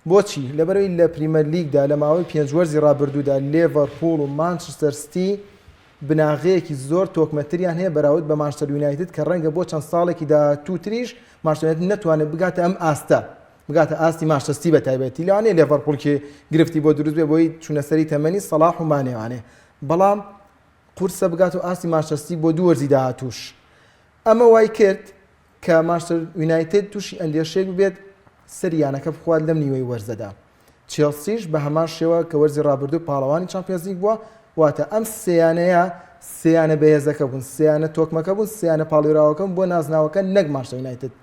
بۆچی لەبەرەوەی لە پریمەر لیگدا لە ماوەی 5 وەرزی ڕابردوودا لێڤەرپوڵ و مانچستەر سیتی بناغەیەکی زۆر تۆکمەتریان هەیە بەراورد بە مانچستەر یونایتد کە ڕەنگە بۆ چەند ساڵێکی داهاتووتریش مانچستەر نەتوانێت بگاتە ئەم ئاستە بگاتە ئاستی مانچستەر سیتی بە تایبەتی لەوانەیە لێڤەرپوڵ کێ گرفتی بۆ دروست بێ بۆی چوونە سەری تەمەنی سەلاح و مانێوانێ بەڵام قورسە بگات و ئاستی مانچستەر سیتی بۆ 2 وەرزی داهاتووش ئەمە وای کرد کە مانچستەر یونایتد تووشی ئەندێشەیەک بێت سەریانەکە بخوات لەم نیوەی وەرزەدا چێلسیش بە هەمان شێوە کە وەرزی ڕابردوو پاڵەوانی چامپیۆنز لیگ بووە واتە ئەم سێیانە بەهێزەکە بوون سێیانە تۆکمەکە بوون سێیانە پاڵێراوەکەم بۆ نازناوەکە نەک مانچستەر یونایتد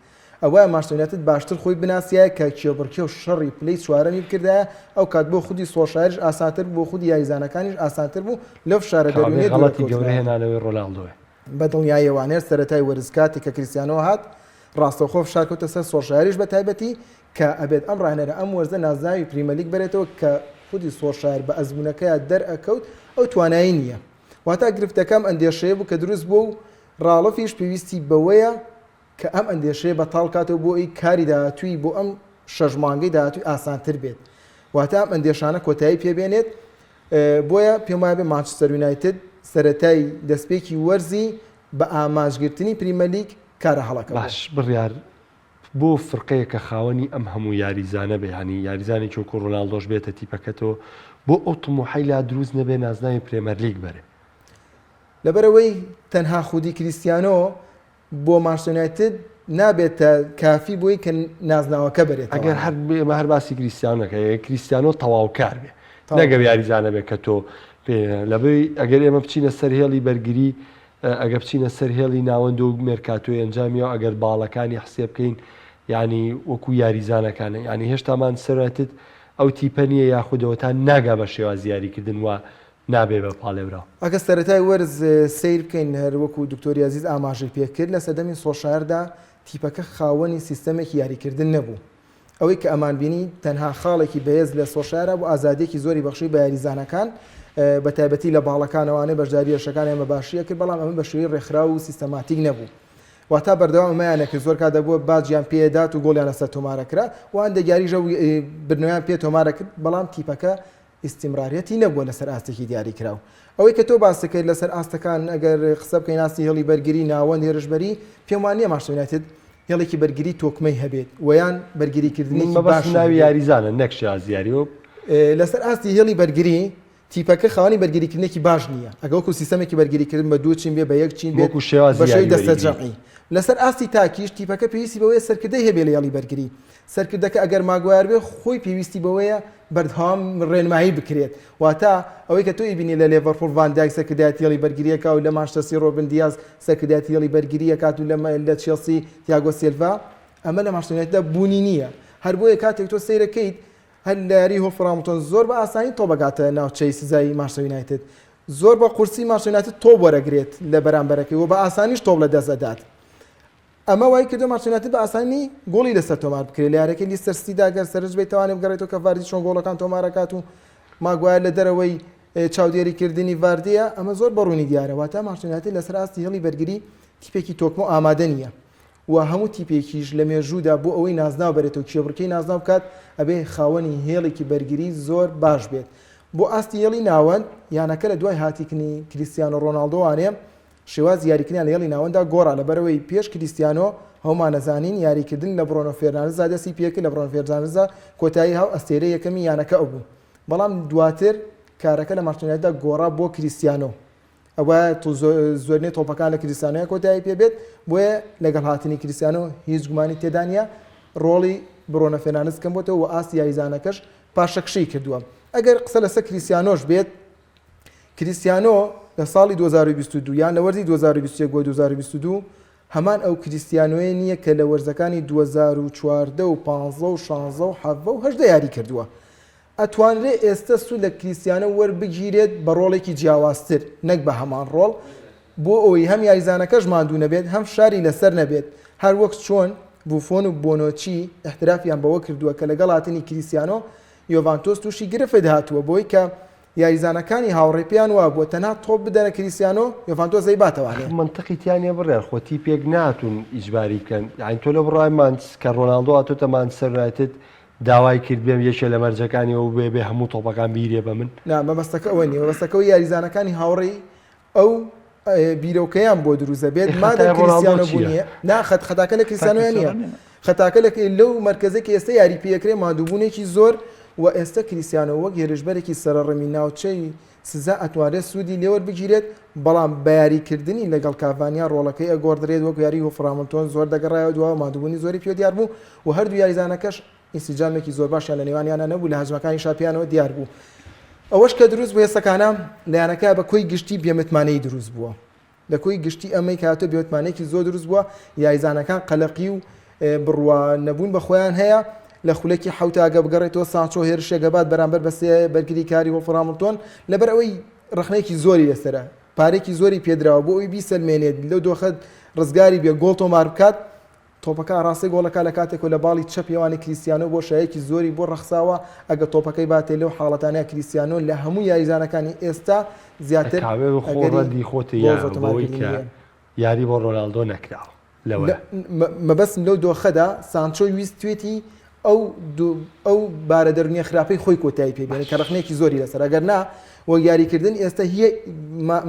ئەوەیە مانچستەر یونایتد باشتر خۆی بناسیایە کە کێبڕکێ و شەڕی پلەی چوارەمی بکردایە ئەو کات بۆ خودی سۆشایریش ئاسانتر بۆ خودی یاریزانەکانیش ئاسانتر بوو لەو شارە دەرونەی غەڵەتی گەورە هێنانەوەی ڕۆناڵدۆە بەدڵنیایەوانێر سەرەتای وەرزکاتی کە کریستیانۆ هات ڕاستەوخۆ فشارکەوتە سەر سۆشایریش بە تایبەتی کە ئەبێت ئەم ڕاهێنەرە ئەم وەرزە نازناوی پریمەر لیگ بێتەوە کە خودی سۆشایر بە ئەزمونەکەیە دەرئەکەوت ئەو توانایی نییە واتە گرفتەکەم ئەندێشەیە بوو کە دروست بوو و ڕاڵەفیش پێویستی بەوەیە کە ئەم ئەندێشەیە بەتاڵ کاتەوە بۆ ئەی کاری داهاتووی بۆ ئەم شەژمانگەی داهاتووی ئاسانتر بێت واتە ئەم ئەندێشانە کۆتایی پێبێنێت بۆیە پێم وایە بێ مانچستەر یونایتد سەرەتای دەستپێکی وەرزی بە ئاماژگرتنی پریمەر لیگ کارە هەڵەکە باش بڕیار بۆ فرقەیە کە خاوەنی ئەم هەموو یاریزانە بێ هەنی یاریزانی چۆکو ڕۆناڵدۆش بێتە تیپەکەتەوە بۆ ئەو تموحەی لا دروست نەبێ نازناوی پرێمەر لیگ بەرێ لەبەرەوەی تەنها خودی کریستیانۆ بۆ مانچستەر یونایتد نابێتە کافی بۆی کە نازناوەکە بێت ئەگەر هەر باسی کریستیانەکە کریستیانۆ تەواوکار بێ نەگەر یاریزانە بێت کە تۆ لەبەی ئەگەر ئێمە بچینە سەر هێڵی بەرگری ئەگە بچینە سەر هێڵی ناوەند و مێرکاتۆی ئەنجامیەوە ئەگەر باڵەکانی حسێ بکەین ینی وەکو یاریزانەکانە ینی هێشتامان سەرەتت ئەو تیپە نیە یاخودەوەتان ناگا بە شێواز یاریکردن وە نابێ بە پاڵێورا. ئەگە سەرەتای وەرز سیر بکەین هەر وەکو دکتۆری عزیز ئاماژەی پێکرد لە سەردەمی سۆشاردا تیپەکە خاوەنی سیستەمێکی یاریکردن نەبوو. ئەوەی کە ئەمان بینی تەنها خاڵێکی بەهێز لە سۆشارە بۆ ئازادێکی زۆری بەخشی بە یاریزانەکان بە تایبەتی لە باڵەکانەوانەی بەشداری یێرشەکان ئێمە باشیە کرد بەڵام ئەمە بە شێوەی ڕێکخرا و سیستەماتیک نەبوو. واتە بەردەوام ئەمەیانەکە زۆر کات دەبووە باجیان پێدات و گۆڵیان لەسەر تۆمارەکرا و هەندێکیاریژە برنەوەیان پێ تۆمارە کرد بەڵام تیپەکە ئیستیمرارەتی نەبووە لەسەر ئاستێکی دیاری کراوە. ئەوەی کە تۆ باس دەکەیت لەسەر ئاستەکان ئەگەر قسە بکەین ئاستی هێڵی بەرگری ناوەند هێرشبەری پێم وانە ماشتێنێتت هێڵێکی بەرگری تۆکمەی هەبێت ویان بەرگریکردنی باش ناوی یاریزانە نەکشی ئازیاریەوە لەسەر ئاستی هێڵی بەرگری تیپەکە خاوەنی بەرگریکردنێکی باش نییە ئەگە وەکو سیستەمێکی بەرگریکردن بە دوو چین بێ بە یەک چین بێت بەشەی دەستە جەمعی لەسەر ئاستی تاکیش تیپەکە پێویستی بەوەیە سەرکردەی هەبێ لە هێڵی بەرگری سەرکردەکە ئەگەر ماگوایار بێ خۆی پێویستی بەوەیە بەردەوام ڕێنمایی بکرێت واتە ئەوەی کە تۆی بینی لە لێڤەرپوڵ ڤان دایک سەرکردایەتی هێڵی بەرگریەکە و لە مانچستەر ڕۆبن دیاز سەرکردایەتی هێڵی بەرگریەکات و لە چێلسی تیاگۆ سیلڤا ئەمە لە ماشتێنێتدا بوونی نییە هەر بۆیە کاتێک تۆ سەیرەکەیت هەر لە یاری هۆڵفرامتۆن زۆر بە ئاسانی تۆ بەگاتە ناوچەی سزایی مانچستەر یونایتد زۆر بە قورسی مانچستەر یونایتد تۆ وەرەگرێت لە بەرامبەرەکەی و بە ئاسانیش تۆ لە دەست دەدات. ئەمە وای کردو مانچستەر یونایتد بە ئاسانی گۆڵی لەسەر تۆمار بکرێت لە یارەکەی لیستەر سیتیدا گەر سەرنج بێت توانێت بگەڕێتەوە کە ڤاردی چۆن گۆڵەکان تۆمارەکات و ماگوایە لە دەرەوەی چاودێریکردنی ڤاردیە ئەمە زۆر بەڕوونی دیارە واتە مانچستەر یونایتد لەسەر ئاستی هێڵی بەرگری تیپێکی تۆکمە و ئامادە نییە و هەموو تیپێکیش لە مێژوودا بۆ ئەوەی نازناو بێتەوە کێبڕکەی نازناو بکات ئەبێ خاوەنی هێڵێکی بەرگری زۆر باش بێت بۆ ئاستی هێڵی ناوەند یانەکە لە دوای هاتیکنی کریستیانۆ ڕۆناڵدۆوانێ شێواز یاریکردنیان لە هێڵی ناوەندا گۆڕا لەبەرەوەی پێش کریستیانۆ هەومان نەزانین یاریکردن لە برۆنۆ فێرناندزا دەستی پێکرد لە برۆنۆ فێرناندزا کۆتایی هاو ئەستێرە یەکەمی یانەکە ئەو بوو بەڵام دواتر کارەکە لە مانچستەر یونایتددا گۆڕا بۆ کریستیانۆ ئەوە زۆرنەی تۆپەکان لە کریستیانۆیە کۆتایی پێبێت بۆیە لەگەڵ هاتنی کریستیانۆ هیچ گومانی تێدا نیە ڕۆڵی برۆنە فێرناندز کەم بۆتەوە و ئاستی یاریزانەکەش پاشەکشەی کردووە. ئەگەر قسە لەسەر کریستیانۆش بێت کریستیانۆ لە ساڵی 2022 یان لە وەرزی 2021 بۆ 2022 هەمان ئەو کریستیانۆیە نییە کە لە وەرزەکانی 2014 و 15 و 16 و 17 و 18 یاری کردووە. ئەتوانرێ ئێستا سوود لە کریستیانە وەربگیرێت بە ڕۆڵێکی جیاوازتر نەک بە هەمان ڕۆڵ بۆ ئەوەی هەم یاریزانەکەش ماندوو نەبێت هەم شاری لەسەر نەبێت هەر وەک چۆن بوفۆن و بۆنۆچی احترافیان بەوە کردووە کە لەگەڵ هاتنی کریستیانۆ یۆڤانتۆس تووشی گرفت هاتووە بۆی کە یاریزانەکانی هاوڕێپیان وا بووە تەنها تۆپ بدەنە کریستیانۆ یۆڤانتۆس زەیباتەوانێ منتەقیتیانە بڕێن خۆتی پێک ناتون ئیجباری بکەن یعنی تۆ لە بڕای مانچ کە ڕۆناڵدۆ هاتۆتە مانچستەر یونایتد داوای کرد بێم یەکێ لە مەرجەکانی ئەو بێ هەموو تۆپەکان بیرێ بە من مەبەستەکە ئەوە نیە مەبەستەکەەوەی یاریزانەکانی هاوڕێی ئەو بیرۆکەیان بۆ دروستە بێت مادە کریستیانۆ بوونیە ناخەت خەتاکە لە کریستیانۆیان نییە خەتاکە لەو مەرکەزێکی ئێستا یاری پێکرێ مادووبوونێکی زۆر و ئێستا کریستیانۆ وەک هێرشبەرێکی سەرڕەمی ناوچەی سزا ئەتوانێت سوودی لێوەربگیرێت بەڵام بە یاریکردنی لەگەڵ کاڤانیا ڕۆڵەکەی ئەگۆڕدرێت وەک یاری هۆفرامتۆن زۆر دەگەڕایەوە دووە مادووبوونی زۆری پێ دیار بوو و هەردوو یاریزانەکەش ئینسیجامێکی زۆر باشیان لە نێوانیانە نەبوو لە هەجمەکانی شاپیانەوە دیار بوو ئەوەش کە دروست بوو هێستەکانە لایەنەکە بە کۆی گشتی بێمتمانەی دروست بووە لە کۆی گشتی ئەمەی کاتۆ بێمتمانەیەکی زۆر دروست بووە یاریزانەکان قەلەقی و بڕوا نەبوون بە خۆیان هەیە لە خولێکی حوتاگە بگەڕێتەوە سانچۆ هێرشێگەبات بەرامبەر بەسێ بەرگری کاری وەڵفرامتۆن لەبەر ئەوەی ڕخنەیەکی زۆری لەسرە پارێکی زۆری پێدراوە بۆ ئەوی بیسەلمێنێت لەو دۆخەت ڕزگاری بێ گۆڵ تۆمار بکات تۆپەکە ڕاستی گۆڵەکە لە کاتێک لە باڵی چەپیوانی کریستیانۆ بۆ شایەکی زۆری بۆ ڕەخساوە ئەگە تۆپەکەی باتێ لەو حاڵەتانەیە کریستیانۆ لە هەموو یاریزانەکانی ئێستا زیاتر خۆڕەدی خۆتی یاڕەوەی کە یاری بۆ ڕۆناڵدۆ نەکراوە لەوە مەبەست لەو دۆخەدا سانچۆ ویست توێتی ئەو بارە دەرونیە خراپەی خۆی کۆتایی پێبێنێت کە ڕخنێکی زۆری لەسەر ئەگەر نا وە یاریکردن ئێستا هی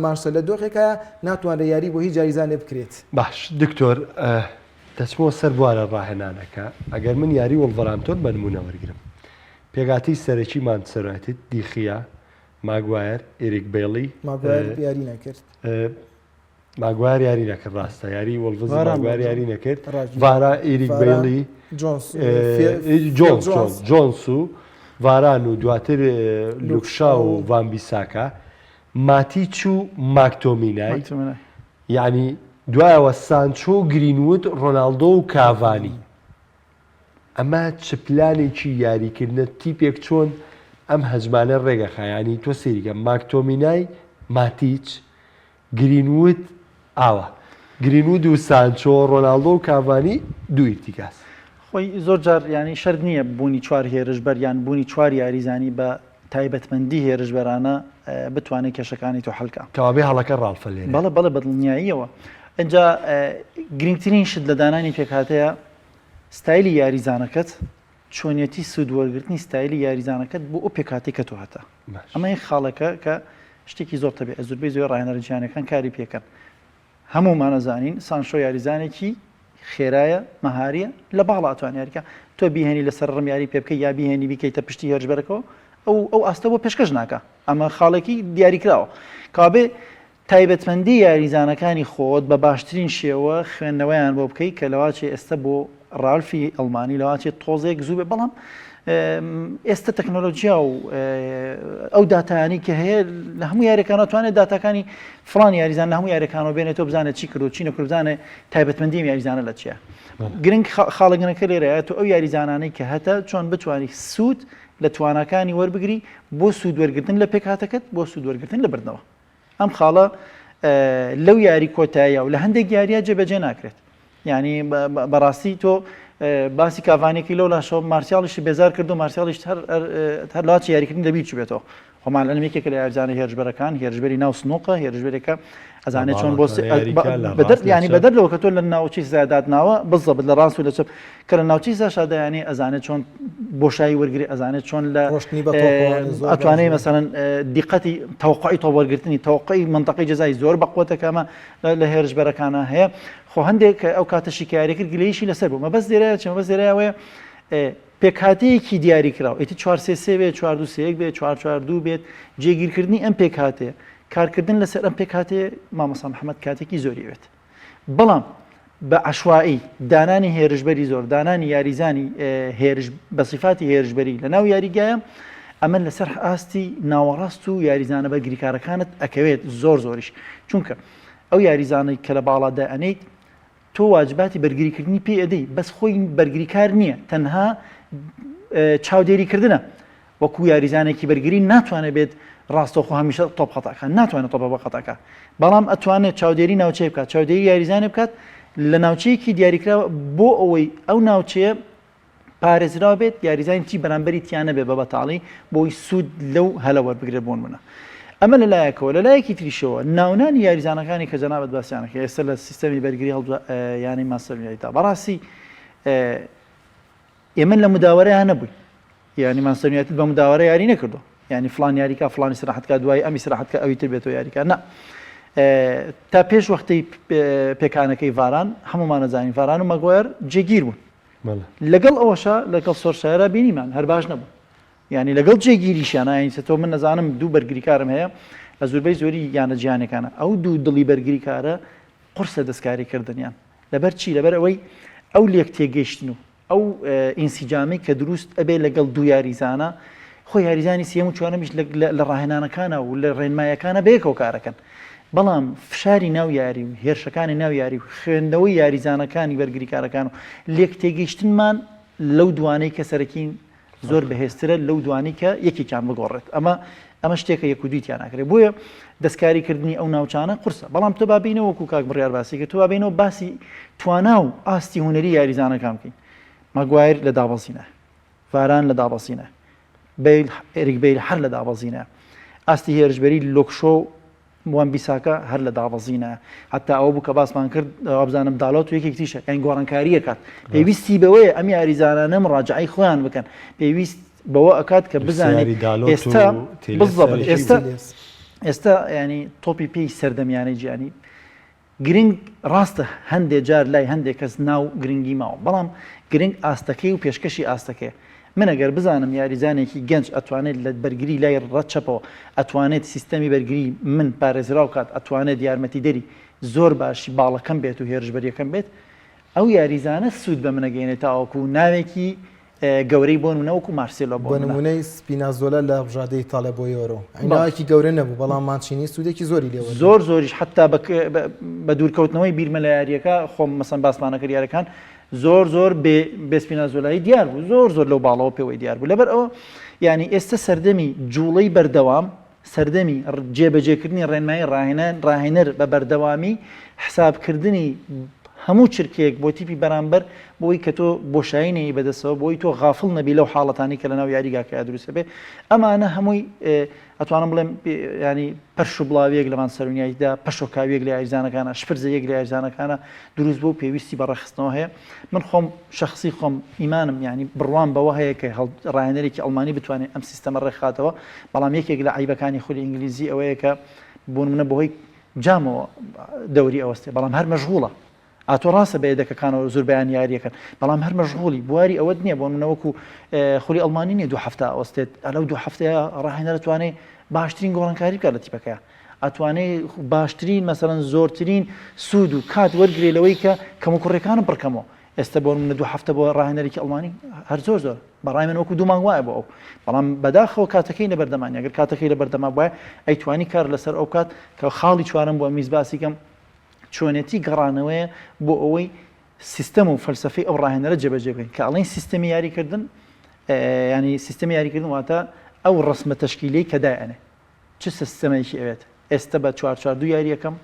ماشە لە دۆخێکە ناتوانێت یاری بۆ هیچ جایزانێ بکرێت. باش دکتۆر دەچمەوە سەر بوارە ڕاهێنانەکە ئەگەر من یاری وەڵڤەرامتۆن بە نمونە وەرگرم پێگاتی سەرەکی مانچستەر یونایتد دیخیا ماگوایر ئێریک بێڵی یاری نەکرد ماگوار یاری نەکرد ڕاستە یاری وەڵڤز ماگوار یاری نەکرد ڤارا ئێریک بێڵی جۆنس و ڤاران و دواتر لوکشا و ڤانبیساکە ماتیچ و ماکتۆمینای یعنی دوایەوە سانچۆ گرینوود ڕۆناڵدۆ و کاڤانی ئەمە چ پلانێکی یاریکردنە تیپێک چۆن ئەم هەجمانە ڕێگەخا ینی تۆ سێریکە ماکتۆمینای ماتیچ گرینوود ئاوە گرینوود و سانچۆ ڕۆناڵدۆ و کاڤانی دوو ئیرتیکاس خۆی زۆر جار ینی شەرت نییە بوونی چوار هێرشبەر یان بوونی چوار یاریزانی بە تایبەتمەندی هێرشبەرانە بتوانێت کێشەکانی تۆ هەڵکە کەوابێ هەڵەکە ڕالفەلێ بەڵە بەدڵنیاییەوە اینجا گرنگترین شت لە دانانی پێکهاتەیە ستایلی یاریزانەکەت چۆنیەتی سوودوەرگرتنی ستایلی یاریزانەکەت بۆ ئەو پێکاتی کە تۆ هەتا ئەمە یەک خاڵەکە کە شتێکی زۆر تەبێ زۆربەی زۆر ڕاهێنەرجیانەکان کاری پێکەن هەمومانەزانین سانشۆ یاریزانێکی خێرایە مەهاریە لە باڵاتوان یاریکە تۆ بیهێنی لەسەر ڕم یاری پێ بکە یا بیهێنی بیکەیتە پشتی هێرشبەرەکەەوە ئەو ئاستە بۆ پێشکەش ناکە ئەمە خاڵێکی دیاریکراوە کابێ تایبەتمەندی یاریزانەکانی خۆت بە باشترین شێوە خوێندنەوەیان بۆ بکەیت کە لەواچێ ئێستا بۆ ڕالفی ئەڵمانی لەواچێت تۆزێک زوو بێ بەڵام ئێستا تەکنۆلۆژیا و ئەو داتایانی کە هەیە لە هەموو یاریەکانە توانێت داتاکانی فڵان یاریزان لە هەموو یاریەکانەوە بێنێت تۆ بزانێت چی کردو چی نەکرد بزانێت تایبەتمەندی یاریزانە لە چیە گرنگ خاڵەگەنەکە لێرەیە تۆ ئەو یاریزانانەی کە هەتا چۆن بتوانانی سوود لە توانەکانی وەربگری بۆ سوودوەرگرتن لە پێکهاتەکەت بۆ سوودوەرگرتن لە بردنەوە ئەم خاڵە لەو یاری کۆتاییە و لە هەندێک یاریە جێبەجێ ناکرێت یعنی بەڕاستی تۆ باسی کاڤانێکی لەو لاشەوە مارسیاڵیشی بێزار کرد و مارسیاڵیش هەر لاچ یاریکردن دەبی چ بێتەوە خۆمان لە نمێکێک لە یاریزانە هێرشبەرەکان هێرشبەری ناو سنووقە هێرشبەرێکە ئەزانێت چۆن بۆ ینی بەدەر لەوە کە تۆ لە ناوچی زیادات ناوە بزەبت لە ڕاست و لە چپ کە لە ناوچی زاشادایانی ئەزانێت چۆن بۆشایی وەرگری ئەزانێت چۆن لە ئەتوانێت مەسەرەن دیقەتی تەوقعی تۆ وەرگرتنی تەوقعی منطقی جەزای زۆر بەقوتەکەمە لە هێرشبەرەکانە هەیە خۆ هەندێک ئەو کاتەشی کاریکرد گلەیشی لەسەر بوو مەبەست دێرەیە چ مەبەست دێرەیەوەیە پێکهاتەیەکی دیاری کراوە ئیتی 4 بێت 4 بێت 4 بێت جێگیرکردنی ئەم پێکهاتەیە کارکردن لەسەر ئەم پێکهاتەیە مامۆستا محەممەد کاتێکی زۆریوێت بەڵام بە عشوایی دانانی هێرشبەری زۆر دانانی یاریزانی بە صفاتی هێرشبەری لە ناو یاریگایە ئەمە لەسەر ئاستی ناوەڕاست و یاریزانە بەرگریکارەکانت ئەکەوێت زۆریش چونکە ئەو یاریزانەی کە لە باڵادا ئەنیت تۆ واجباتی بەرگریکردنی پێ ئەدەی بەس خۆی بەرگریکار نییە تەنها چاودێریکردنە وەکو یاریزانێکی بەرگری ناتوانێت بێت ڕاستەخۆ هەمیشە تۆپ خەتاکە ناتوانێت تۆپە بە خەتاکە بەڵام ئەتوانێت چاودێری ناوچەی بکات چاودێری یاریزانێ بکات لە ناوچەیەکی دیاریکراوە بۆ ئەوەی ئەو ناوچەیە پارێزراوە بێت یاریزانی چی بەرامبەری تیانە بێ بە بەتاڵی بۆی سوود لەو هەلەوە بگرێت بۆن منە ئەمە لەلایەکەوە لەلایەکی تریشەوە ناونانی یاریزانەکانی کە جەنابەت باسییانەکە ئێستا لە سیستەمی بەرگری ینی ماسەریتا بەڕاستی ئێمە لە مداوەرەیان نەبووی ینی ماسەریەت بە مداوەرە یاری نەکردو ینی فلان یاریکە فلانی سراحەتکە دوای ئەمی سراحەتکە ئەوی تر بێتەوە یاریکە نە تا پێش وەختەی پێکانەکەی ڤاران هەمومان نەزانین ڤاران و مەگوێر جێگیر بوون لەگەڵ ئەوەشە لەگەڵ سۆرشایرە بینیمان هەر باش نەبوو ینی لەگەڵ جێگیریشیانە ینی تۆ من نەزانم دوو بەرگریکارم هەیە لە زۆربەی زۆری یانە جیانەکانە ئەو دوو دڵی بەرگریکارە قورسە دەستکاریکردنیان لەبەر چی لەبەر ئەوەی ئەو لێک تێگەیشتن و ئەو ئینسیجامی کە دروست ئەبێ لەگەڵ دوو یاریزانە خۆی یاریزانی سێم و چوارەمیش لە ڕاهێنانەکانە و لە ڕێنمایەکانە بەیەکەوە کارەکەن بەڵام فشاری ناو یاری و هێرشەکانی ناو یاری و خوێندنەوەی یاریزانەکانی بەرگریکارەکان و لێک تێگەیشتنمان لەو دوانەی کە سەرەکین زۆر بەهێزترە لەو دوانی کە یەکێکیان بگۆڕێت ئەمە شتێکە یەک و دویتیان ناکرێت بۆیە دەستکاریکردنی ئەو ناوچانە قورسە بەڵام تۆ بابینەوە وەکو کاک بڕیار باسی کە تۆ بابینەوە باسی توانا و ئاستی هوەری یاریزانەکان بکەین ماگوایر لە دابەزینە ڤاران لە دابەزینە ئێریک بیل هەر لە دابەزینە ئاستی هێرشبەری لۆکشۆ وان بیساکە هەر لە دابەزینە حتا ئەوە بوو کە باسمان کرد بزانم داڵات و یەکێک تیشە یان گۆڕانکاریە کات پێویستی بەوەیە ئەم یاریزانانە مڕاجعەی خۆیان بکەن پێویست بەوە ئەکات کە بزانێت ئێستا بزەبن ئێستا ینی تۆپی پێی سەردەمیانەی گیانی گرنگ ڕاستە هەندێک جار لای هەندێک کەس ناو گرنگی ماوە بەڵام گرنگ ئاستەکەی و پێشکەشی ئاستەکەی من ئەگەر بزانم یاریزانێکی گەنج ئەتوانێت لە بەرگری لای ڕەتچەپەوە ئەتوانێت سیستەمی بەرگری من پارێزراو کات ئەتوانێت یارمەتی دەری زۆر باشی باڵەکەم بێت و هێرشبەریەکەم بێت ئەو یاریزانە سوود بە منەگەینێت تاوەکو ناوێکی گەورەی بۆ نەوەکو مارسێلۆ بۆ نمونەی سپینازۆلە لە ڕژادەی تاالە بۆ یۆرۆ عیناوەکی گەورە نەبوو بەڵام ماچینی سوودێکی زۆری لێوە زۆریش حتا بە دوورکەوتنەوەی بیرمە لە یاریەکە خۆم مەسەن باسمانەکە یاریەکان زۆر بێسپینازۆلایی دیار بوو زۆر لەو باڵەوە پێوەی دیار بوو لەبەر ئەوە ینی ئێستا سەردەمی جوڵەی بەردەوام سەردەمی جێبەجێکردنی ڕێنمایی ڕاهێنەر بە بەردەوامی حسابکردنی هەموو چرکێک بۆ تیپی بەرامبەر بۆی کە تۆ بۆشایینەی بەدەستەوە بۆی تۆ غافڵ نەبی لەو حاڵەتانی کە لە ناو یاریگاکە دروستە بێ ئەمانە هەمووی ئەتوانم بڵێم ینی پەرش و بڵاویەک لەمان سەرونیاییدا پەشۆکاویەک لە یاریزانەکانە شپرزەیەک لە یاریزانەکانە دروست بۆ پێویستی بەڕەخستنەوە هەیە من خۆم شخصی خۆم ئیمانم ینی بڕوان بەوە هەیە کە ڕاهێنەرێکی ئەڵمانی بتوانێت ئەم سیستەمە ڕێکخاتەوە بەڵام یەکێک لە عیبەکانی خولی ئینگلیزی ئەوەیە کە بۆ نمونە بەهۆی جامەوە دەوری ئەوەستێ بەڵام هەر مەشغوڵە ئاتۆ ڕاستە بە دەکەکانەوە زۆر بەیان یاریەکەن بەڵام هەر مەشغوڵی بواری ئەوە نییە بۆ منەوەکو خولی ئەڵمانی نیە دو هەفتە ئەوەستێت لەو دو هەفتەیە ڕاهێنەر توانێت باشترین گۆڕانکاری بکات لە تیپەکەیە ئەتوانێت باشترین مەسەڵەن زۆرترین سوود و کات وەرگێ لەوەی کە کەم و کوڕەکانم بڕکەمەوە ئێستا بۆ منە دو هەفتە بۆ ڕاهێنەرێکی ئەڵمانی هەر زۆر بەڕای من وەکو دوومان وایە بۆ ئەو بەڵام بەداخەوە کاتەکەی لە بەردەمانی ئەگەر کاتەکەی لە بەردەما بواە ئەیتوانی کار لەسەر ئەو کات کە خاڵی چوارم بۆ میزباسی کەم چۆنێتی گەڕانەوەیە بۆ ئەوەی سیستەم و فەلسفەی ئەو ڕاهێنەرە جێبەجێ بکەین کە ئەڵێن سیستەمی یاریکردن ینی سیستەمی یاریکردن واتە ئەو ڕسمە تەشکیلەی کە دایانێ چ سیستەمێکی ئەوێت ئێستا بە 442 یاریەکەم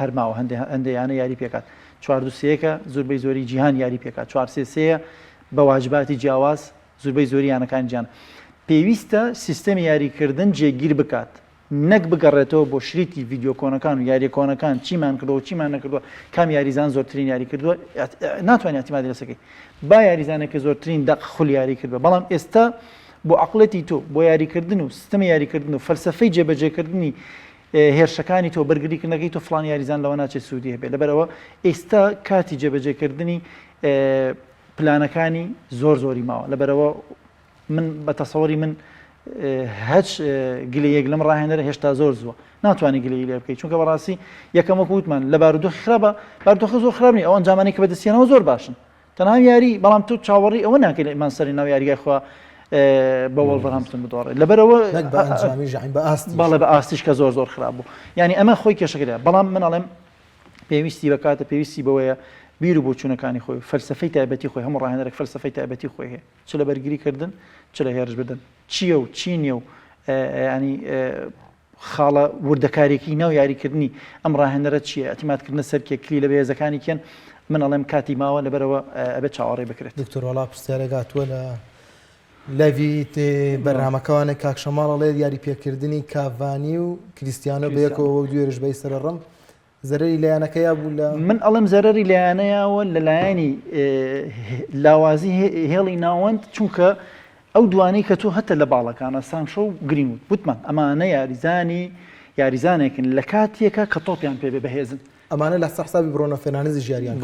هەرماوە هەندێیانە یاری پێکات 423ەکە زۆربەی زۆری جیهان یاری پێکات 433 بە واجباتی جیاواز زۆربەی زۆری یانەکان جیان پێویستە سیستەمی یاریکردن جێگیر بکات نەک بگەڕێتەوە بۆ شریتی ڤیددیو کۆنەکان و یاریە کۆنەکان چیمان کردەوە چیمان نەکردووە کام یاریزان زۆرترین یاری کردووە ناتوانانی ئەتیمادی لەسەکەی با یاریزانێکە زۆرترین دەق خولی یاری کردووە بەڵام ئێستا بۆ عقڵەتی تۆ بۆ یاریکردن و سیستەمی یاریکردن و فەلسفەی جێبەجێکردنی هێرشەکانی تۆ بەرگریکردنەکەی تۆ فڵان یاریزان لەوە ناچێت سوودی هەبێت لەبەرەوە ئێستا کاتی جێبەجێکردنی پلانەکانی زۆری ماوە لەبەرەوە من بە تەسەوەری من هەچ گلەیەک لەم ڕاهێنەرە هێشتا زۆر زووە ناتوانانی گلەی لێ بکەیت چونکە بەڕاستی یەکەمەکە وتمان لە بارودۆخی خراپە بارودۆخە زۆر خراپنی ئەوە ئەنجامانەی کە بەدەستیانەوە زۆر باشن تەنها یاری بەڵام تو چاوەڕی ئەوە ناکەیت ئەمان سەری ناو یاریگای خوا بە وەڵڤەرهامپتۆن بدۆڕێت لەبەرەوە بەڵێ بە ئاستیش کە زۆر خراپ بوو ینی ئەمە خۆی کێشەکەدا بەڵام من ئەڵێم پێویستی بکاتە پێویستی بەوەیە بیر و بۆچوونەکانی خۆی فەلسفەی تایبەتی خۆی هەموو ڕاهێنەرێک فەلسفەی تایبەتی خۆی هەیە چ لە بەرگریکردن چ لە هێرش بدەن چییە و چی نییە و ینی خاڵە وردەکارێکی ناو یاریکردنی ئەم ڕاهێنەرە چییە ئەتیمادکردنە سەرکێ کلی لە بەهێزەکانی کێن من ئەڵێم کاتی ماوە لەبەرەوە ئەبێت چاوەڕێ بکرێت دکتۆر وەڵا پرسیارێکاتوە لە لەوی بەرنامەکەوانە کاکشەماڵەڵێ یاری پێکردنی کاڤانی و کریستیانۆ بەیەکەوە وەک دوێرش بەی سەرڕم زەرری لایەنەکەیا بوو لە من ئەڵم زەرری لایەنەیەوە لەلایەنی لاوازی هێڵی ناوەند چونکە ئەو دوانەی کە تۆ هەتە لە باڵەکانە سانشە و گرینوت وتمان ئەمانە یاریزانێکن لە کاتێکە کە تۆپیان پێ بەهێزن ئەمانە لە سەحسابی بڕۆنە فێنانزی ژیاریان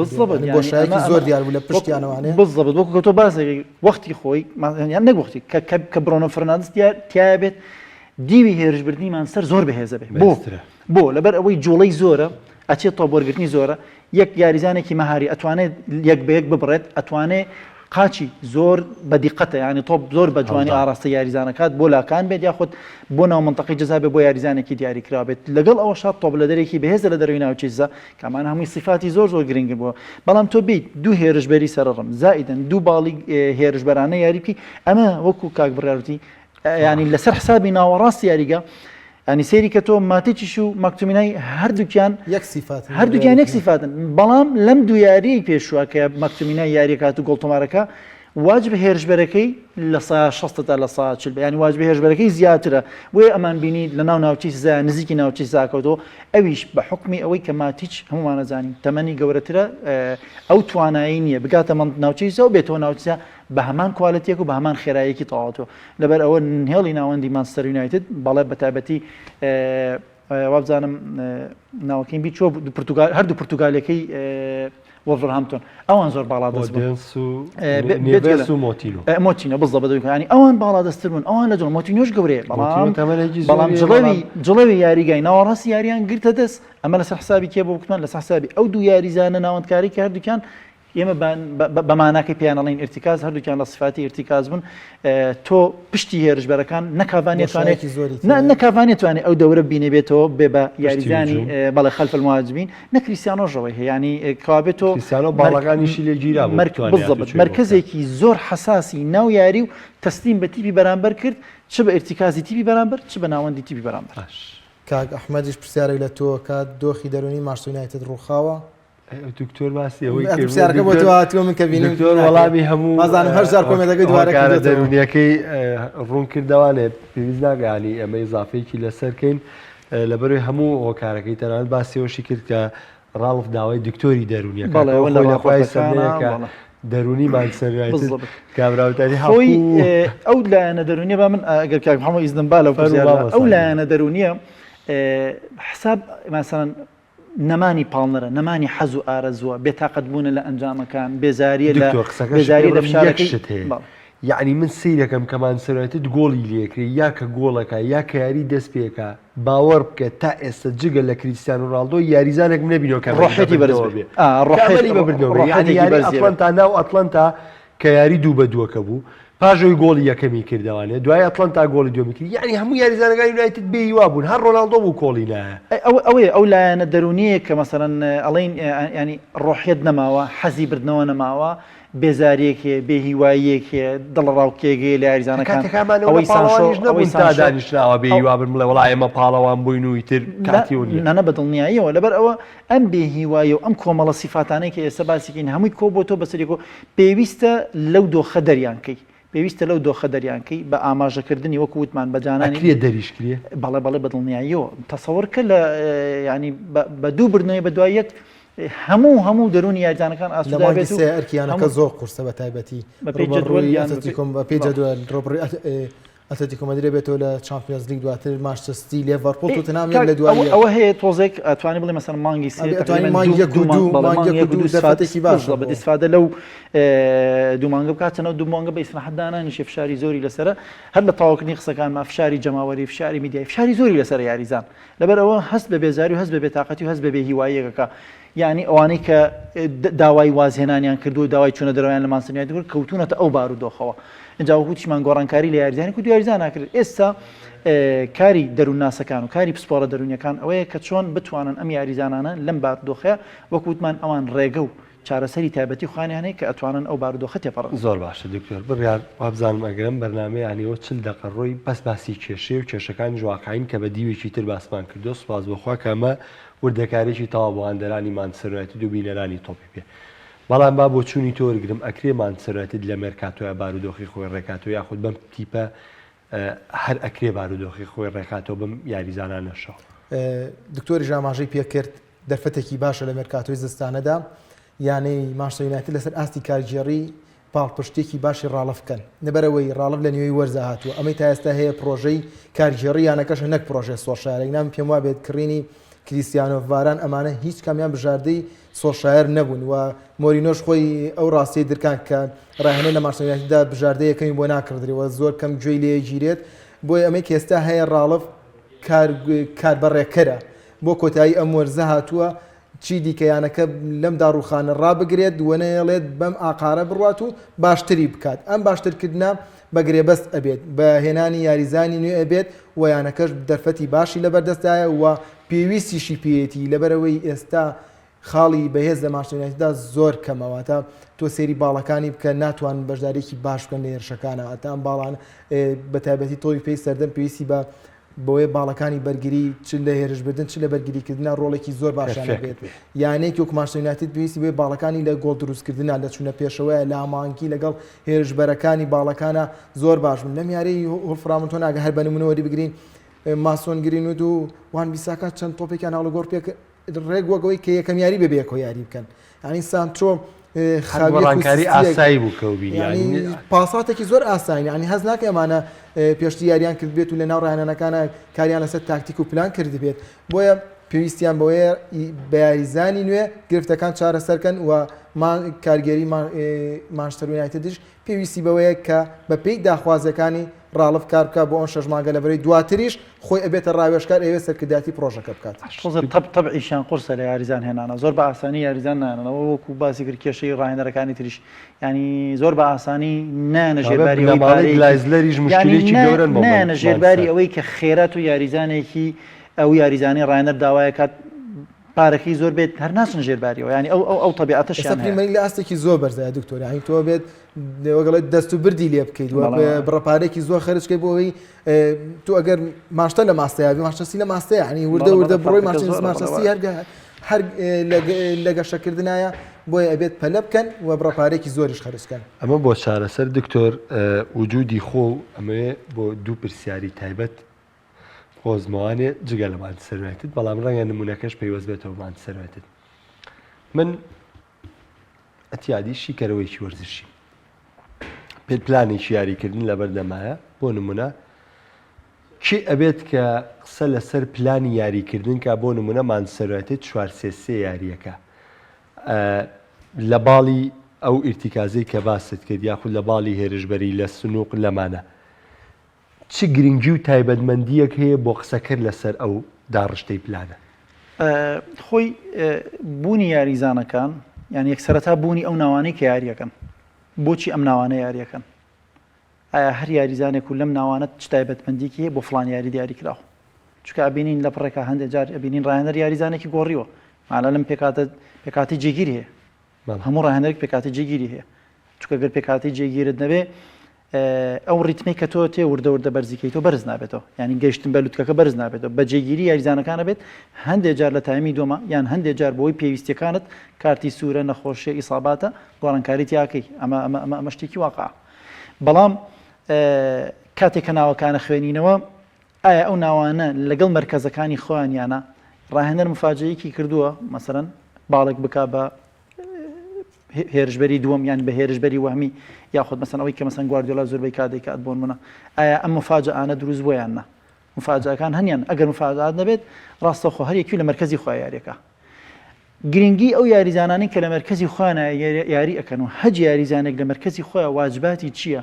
بۆشایەکی زۆر دیار بوو لە پشتیانەوانێ بزەبت وەکو کە تۆ باسێکی وەختی خۆی یان نەک وەختی کە بڕۆنە فەرناندز تیا بێت دیوی هێرشبردنیمان سەر زۆر بەهێزە بێت بۆ لەبەر ئەوەی جوڵەی زۆرە ئەچێت تۆ بۆرگرتنی زۆرە یەک یاریزانێکی مەهاری ئەتوانێت یەک بەیەک ببڕێت ئەتوانێت قاچی زۆر بەدیقەتە ینی تۆ زۆر بە جوانی ئاراستە یاریزانەکات بۆ لاکان بێت یاخود بۆ ناو منتەقی جەزا بێت بۆ یاریزانێکی دیاریکرا بێت لەگەڵ ئەوە شاد تۆپ لە دەرێکی بەهێزە لە دەروی ناوچیزە کامان هەمووی صفاتی زۆر گرنگ بووە بەڵام تۆ بیت دوو هێرشبەری سەرڕم زائیدەن دوو باڵی هێرشبەرانە یاریکی ئەمە وەکو کاک بڕیارەتی ینی لەسەر حسابی ناوەڕاستی یاریگە ینی سێری کە تۆ ماتێکیش و مەکتومینای هەردووکیان هەردووکیان یەک سیفاتن بەڵام لەم دوو یاریی پێشوە کە مەکتومینای یاریکات و گۆڵتۆمارەکە واجب هێرشبەرەکەی لە 60 تا لە 40 ینی واجب هێرشبەرەکەی زیاترە بۆیە ئەمان بینی لە ناو ناوچی سزا نزیکی ناوچی ساکەوتەوە ئەویش بە حکمی ئەوەی کە ماتیچ هەمومانە زانین تەمەنی گەورەترە ئەو توانایی نییە بگاتە ناوچیسە و بێتەوە ناوچە بە هەمان کوالەتێک و بە هەمان خێراییەکی تەواوەتەوە لەبەر ئەوە هێڵی ناوەندی مانچستەر یونایتد بەڵێ بەتایبەتی وابزانم ناوەکەین بی چۆ هەردوو پورتوگالەکەی وەڵڤەرهامپتۆن ئەوان زۆر باڵا مۆتینۆ بزڵ ینی ئەوان باڵا دەستتر بوون ئەوان لە جۆ مۆتینۆش گەورەیە بەڵام جڵەوی یاریگای ناوەڕاستی یاریان گرتە دەست ئەمە لەسەر حسابی کێ بۆ بکتمان لەسەر حسابی ئەو دوو یاریزانە ناوەندکاری کە هەردووکیان ئێمە بەماناکەی پیانەڵین ئرتیکاز هەردووکیان لە صفاتی ئرتیکاز بوون تۆ پشتی هێرشبەرەکان نەکوانێت توانێت ئەو دەورە بینێ بێتەوە بێ بە یاریزانی بەڵێ خەلف المهاجمین نە کریستیانۆژەوەی هەیە ینی کەوابێتەوە باڵەکانیشی لێ گیرا بالضبط مرکزێکی زۆر حساسی ناو یاری و تەسلیم بە تیپی بەرامبەر کرد چ بە ئرتیکازی تیپی بەرامبەر چ بە ناوەندی تیپی بەرامبەر. کاک ئەحمەدیش پرسیارێک لە تۆ کات دۆخی دەرونی مانچستەر یونایتد ڕووخاوە دکتۆر باسی ئەوەی پرسیارەکە بۆ تۆ هاتووە من کە بینیم وەڵامی هەموو مازانم هەر جار کۆمەڵەکەی دووارە دەرونیەکەی ڕوون کردوانێت پێویست ناگەانی ئەمە ئیزافەیەکی لەسەرکەین لەبەروی هەموو هۆکارەکەی تەنانەت باسیەوەشی کرد کە ڕالف داوای دکتۆری دەرونیەکە دەرونی مانچستەر یونایتد کابراوتاری خۆی ئەو لایەنە دەرونیە با من ئەگەر کاک محەممەد ئیزنم با لەو ئەو لایەنە دەرونیە حساب مەسەڵەن نەمانی پاڵنەرە نەمانی حەز و ئارەزووە بێتاقەت بوونە لە ئەنجامەکان بێزاریە لە بێزاری لە فشارەکەشت هەیە یعنی من سیرەکەم کە مانچستەر گۆڵی لێکری یا کە گۆڵەکە یا کە یاری دەست پێکە باوەڕ بکە تا ئێستا جگە لە کریستیانۆ ڕۆناڵدۆ یاریزانێک منەبینەوە کە ڕۆحێتی بەرزبێ ڕۆحێتی بەبردنەوە یعنی یاری ئەتڵەنتا ناو ئەتڵەنتا کە یاری 2-2 بوو پاژۆی گۆڵی یەکەمی کردوانێ دوای ئەتڵەنتا گۆڵی دومی کرد یعنی هەموو یاریزانەکانی یونایتد بێهیوا بوون هەر ڕۆناڵدۆ بوو کۆڵی نایە ئەوەیە ئەو لایەنە دەرونیە کە مەسەڵەن ئەڵێن ینی ڕۆحێت نەماوە حەزی بردنەوە نەماوە بێزاریەکێ بێهیواییەکێ دڵڕاوکێگەی لە یاریزانەکان ئەوەی دانیشتراوە بێهیوا بن بڵێ وڵای ئێمە پاڵەوان بووین و ئیتر نانە بەدڵنیاییەوە لەبەر ئەوە ئەم بێهیوایە و ئەم کۆمەڵە سیفاتانەی کە ئێستا باسیکەین هەمووی کۆ بۆ تۆ بەسەرێکۆ پێویستە لەو دۆخە دەریانکەی پێویستە لەو دۆخە دەریانکەی بە ئاماژەکردنی وەکو وتمان بەجانانی دەریشکریە بەڵێ بەدڵنیاییەوە تەسەوەر کە لە ینی بە دوو بردنەوەی بە دوای یەک هەموو دەرونی یاریزانەکان ئاسوودا بێت و ئەرکیانەکە زۆر قورسە بە تایبەتی بە پێی جەدول ڕۆبڕی ئەتلتیکۆ مەدرید بێتەوە لە چامپیۆنز لیگ دواتر مانچستەر سیتی لیڤەرپۆڵ توتنهام لە دوای ئەوە هەیە تۆزێک ئەتوانی بڵێ مەسەڵەن مانگی دەفاتێکی باش بە دەستفادە لەو دوو مانگە بکاتەوە دوو مانگە بە ئیسمەحەتدانانیشی فشاری زۆری لەسرە هەر لە تاواکردنی قسەکانمان فشاری جەماوەری فشاری میدیای فشاری زۆری لەسەر یاریزان لەبەر ئەوە هەست بە بێزاری و هەست بە بێتاقەتی و هەست بە بێهیواییەکە یعنی ئەوانەی کە داوای وازهێنانیان کردو داوای چوونە دەرەوەیان لە مانچستەر یونایتد کەوتونەتە ئەو بارودۆخەوە اینجا وەکوتیشمان گۆڕانکاری لە یاریزانی کو یاریزان ناکرد ئێستا کاری دەروونناسەکان و کاری پسپۆرە دەرونیەکان ئەوەیە کە چۆن بتوانن ئەم یاریزانانە لەم بارودۆخەیە وەکوتمان ئەوان ڕێگە و چارەسەری تایبەتی خوانیانەیە کە ئەتوانن ئەو بارودۆخە تێپەڕن زۆر باشە دکتۆر بڕیار وابزانم ئەگەرم بەرنامەیانیەوە چل دەقە ڕۆی بەس باسی کێشێ و کێشەکانی ژواقعین کە بە دیوێکی تر باسمان کردو سوپاس بەخوا کەمە وردەکارێکی تەواو بۆ هەندەرانی مانچستەر یونایتد و بینەرانی تۆپی پێ بەڵام با بۆ چوونی تۆرگرم ئەکرێ مانچستەر یونایتد لە مێرکاتۆیە بارودۆخی خۆی ڕێکاتەوە یاخود بەم تیپە هەر ئەکرێ بارودۆخی خۆی ڕێکاتەوە بم یاریزانانەشەوە دکتۆری ژاماژەی پێکرد دەرفەتێکی باشە لە مێرکاتۆی زستانەدا یانەی مانچستەر یونایتد لەسەر ئاستی کارگێڕی پاڵپشتێکی باشی ڕاڵە بکەن لەبەرەوەی ڕاڵب لە نوێی وەرزە هاتووە ئەمەی تا ئێستا هەیە پرۆژەی کارگێڕی یانەکەشە نەک پرۆژێ سۆشارێک نام پێم وا بێت کڕینی کریستیانۆ ڤاران ئەمانە هیچ کامیان بژاردەی سۆشایر نەبوون و مۆرینۆش خۆی ئەو ڕاستی درکان کە ڕاهێنەی لە مانچستەر یونایتددا بژاردەیەکەمی بۆ ناکردرەوە زۆر کەم گوێی لێ گیرێت بۆی ئەمەی کە ئێستا هەیە ڕاڵب کاربەڕێکەرە بۆ کۆتایی ئەم وەرزە هاتووە چی دیکەیانەکە لەم داڕوخانە ڕابگرێت وەنەیەڵێت بەم ئاقارە بڕات و باشتری بکات ئەم باشترکردە بەگرێبەست ئەبێت بە هێنانی یاریزانی نوێ ئەبێت و یانەکەش دەرفەتی باشی لەبەردەستایە و پێویستیشی پێێتی لەبەرەوەی ئێستا خاڵی بەهێز لە مانچستەر یونایتددا زۆر کەمەوەتە تۆ سێری باڵەکانی بکە ناتوان بەشدارێکی باش بکەن لە هێرشەکانەوە تا ئەم باڵان بە تایبەتی تۆی پێی سەردەم پێویستی بە بۆیە باڵەکانی بەرگری چ لە هێرشبردن چ لە بەرگریکردنا ڕۆڵێکی زۆر باشانە بێت یانەیەکی وەک مانچستەر یونایتد پێویستی بێ باڵەکانی لە گۆڵ دروستکردنا لە چوونە پێشەوەیە لە ئامانکی لەگەڵ هێرشبەرەکانی باڵەکانە زۆر باش بن لەم یارەی هۆڵفرامنتۆ ناگە هەر بە نمونەوەری بگرین ماسۆن گرینود و وان بیساکە چەند تۆپێکیان هەڵە گۆڕ پێک ڕێک وەگەوەی کە یەکەم یاری ببێ کۆ یاری بکەن ینی سانترۆ خاوەڕانکاری ئاسایی بوو کەوبی پاساتێکی زۆر ئاسانی ینی هەز ناکە ئەمانە پێشتی یاریان کرد بێت و لە ناو ڕاهێنانەکانە کاریان لەسەر تاکتیک و پلان کرد بێت بۆیە پێویستیان بەوەیە بە یاریزانی نوێ گرفتەکان چارەسەرکەن و کارگەری مانچستەر یونایتدش پێویستی بەوەیە کە بە پێی داخوازەکانی ڕاڵف کار بکە بۆ ئەو 6 مانگە لەبەرەی دواتریش خۆی ئەبێتە ڕاوێژکار ئێوە سەرکردایەتی پرۆژەکە بکات. تەبعیشیان قورسە لە یاریزان هێنانە زۆر بە ئاسانی یاریزان نانەوە وەکو باسی کرد کێشەی ڕاهێنەرەکانی تریش ینی زۆر بە ئاسانی نانە ژێرباری لایزلەریش مشکلێکی گەورن نانە ژێرباری ئەوەی کە خێرات و یاریزانێکی ئەو یاریزانی ڕاهێنەر داوایە کات پارەکەی زۆر بێت هەر ناچن ژێرباریەوە ینی ئەو تەبیعەتەشیان پریمەری لە ئاستێکی زۆر بەرزایە دکتۆر ینی تۆ بێت وەگەڵێت دەست و بردی لێ بکەیت بڕەپارێکی زۆر خەرجکەی بۆ ئەوەی تو ئەگەر ماشتە لە ماستەیە ماشتەسی لە ماستەیە ینی وردە بڕۆی ماشتەسی هەر لە گەشەکردنایە بۆیە ئەبێت پەلە بکەن و بڕەپارێکی زۆریش خەرجکەن. ئەمە بۆ چارەسەر دکتۆر وجودی خۆ ئەمەوێ بۆ دوو پرسیاری تایبەت خۆزمەوانێ جگە لە ماند سەروایەتت بەڵام ڕەنگە نمونونەکەش پێیوەست بێتەوە ماند سەروایەتت. من ئەتیادی شیکەرەوەیکی وەرزشی پێپلانێکی یاریکردن لە بەردەمایە بۆ نمونە چی ئەبێت کە قسە لەسەر پلانی یاریکردن کە بۆ نمونە ماند سەروایەتت 4 یاریەکە لە باڵی ئەو ئیرتیکازەی کە باست کرد یاخود لە باڵی هێرشبەری لە سنووق لەمانە چ گرنگی و تایبەتمەندیەک هەیە بۆ قسەکرد لەسەر ئەو داڕشتەی پلانە؟ خۆی بوونی یاریزانەکان یان یەکسەرەتا بوونی ئەو ناوانەی کە یاریەکەن بۆچی ئەم ناوانە یاریەکەن ئایا هەر یاریزانێک و لەم ناوانەت چ تایبەتمەندیکی هەیە بۆ فڵان یاری دیاری کراوە چونکە ئەبینین لە پڕێکە هەندێک جار ئەبینین ڕاهێنەر یاریزانێکی گۆڕیوە مالە لەم پێکاتی جێگیری هەیە هەموو ڕاهێنەرێک پێکاتی جێگیری هەیە چونکە گەر پێکاتی جێگیرت نەبێ ئەو ڕیتمی کە تۆ تێ وردە بەرزیکەی تۆ بەرز نابێتەوە ینی گەشتن بە لوتکەکە بەرز نابێتەوە بە جێگیری یاریزانەکانە بێت هەندێک جار لە تایمی دۆمە یان هەندێک جار بۆی پێویستیەکانت کارتی سوورە نەخۆشیە ئیساباتە گۆڕانکاری تیاکەی ئەمە شتێکی واقع بەڵام کاتێک کە ناوەکانە خوێنینەوە ئایا ئەو ناوانە لەگەڵ مەرکەزەکانی خۆیانیانە ڕاهێنەر مفاجەیەکی کردووە مەسەرەن باڵێک بکا بە هێرشبەری دووەم یان بە هێرشبەری وەهمی یاخود مەسەن ئەوەی کە مەسەن گواردیۆلا زۆربەی کات بۆن منە ئایا ئەم مفاجەانە دروست بۆیان نا مفاجەکان هەنیان ئەگەر مفاجات نەبێت ڕاستەخۆ هەر یەکی لە مەرکەزی خۆی یاریەکە گرنگی ئەو یاریزانانی کە لە مەرکەزی خۆیانە یاری ئەەکەن و هەج یاریزانێک لە مەرکەزی خۆیان واجباتی چییە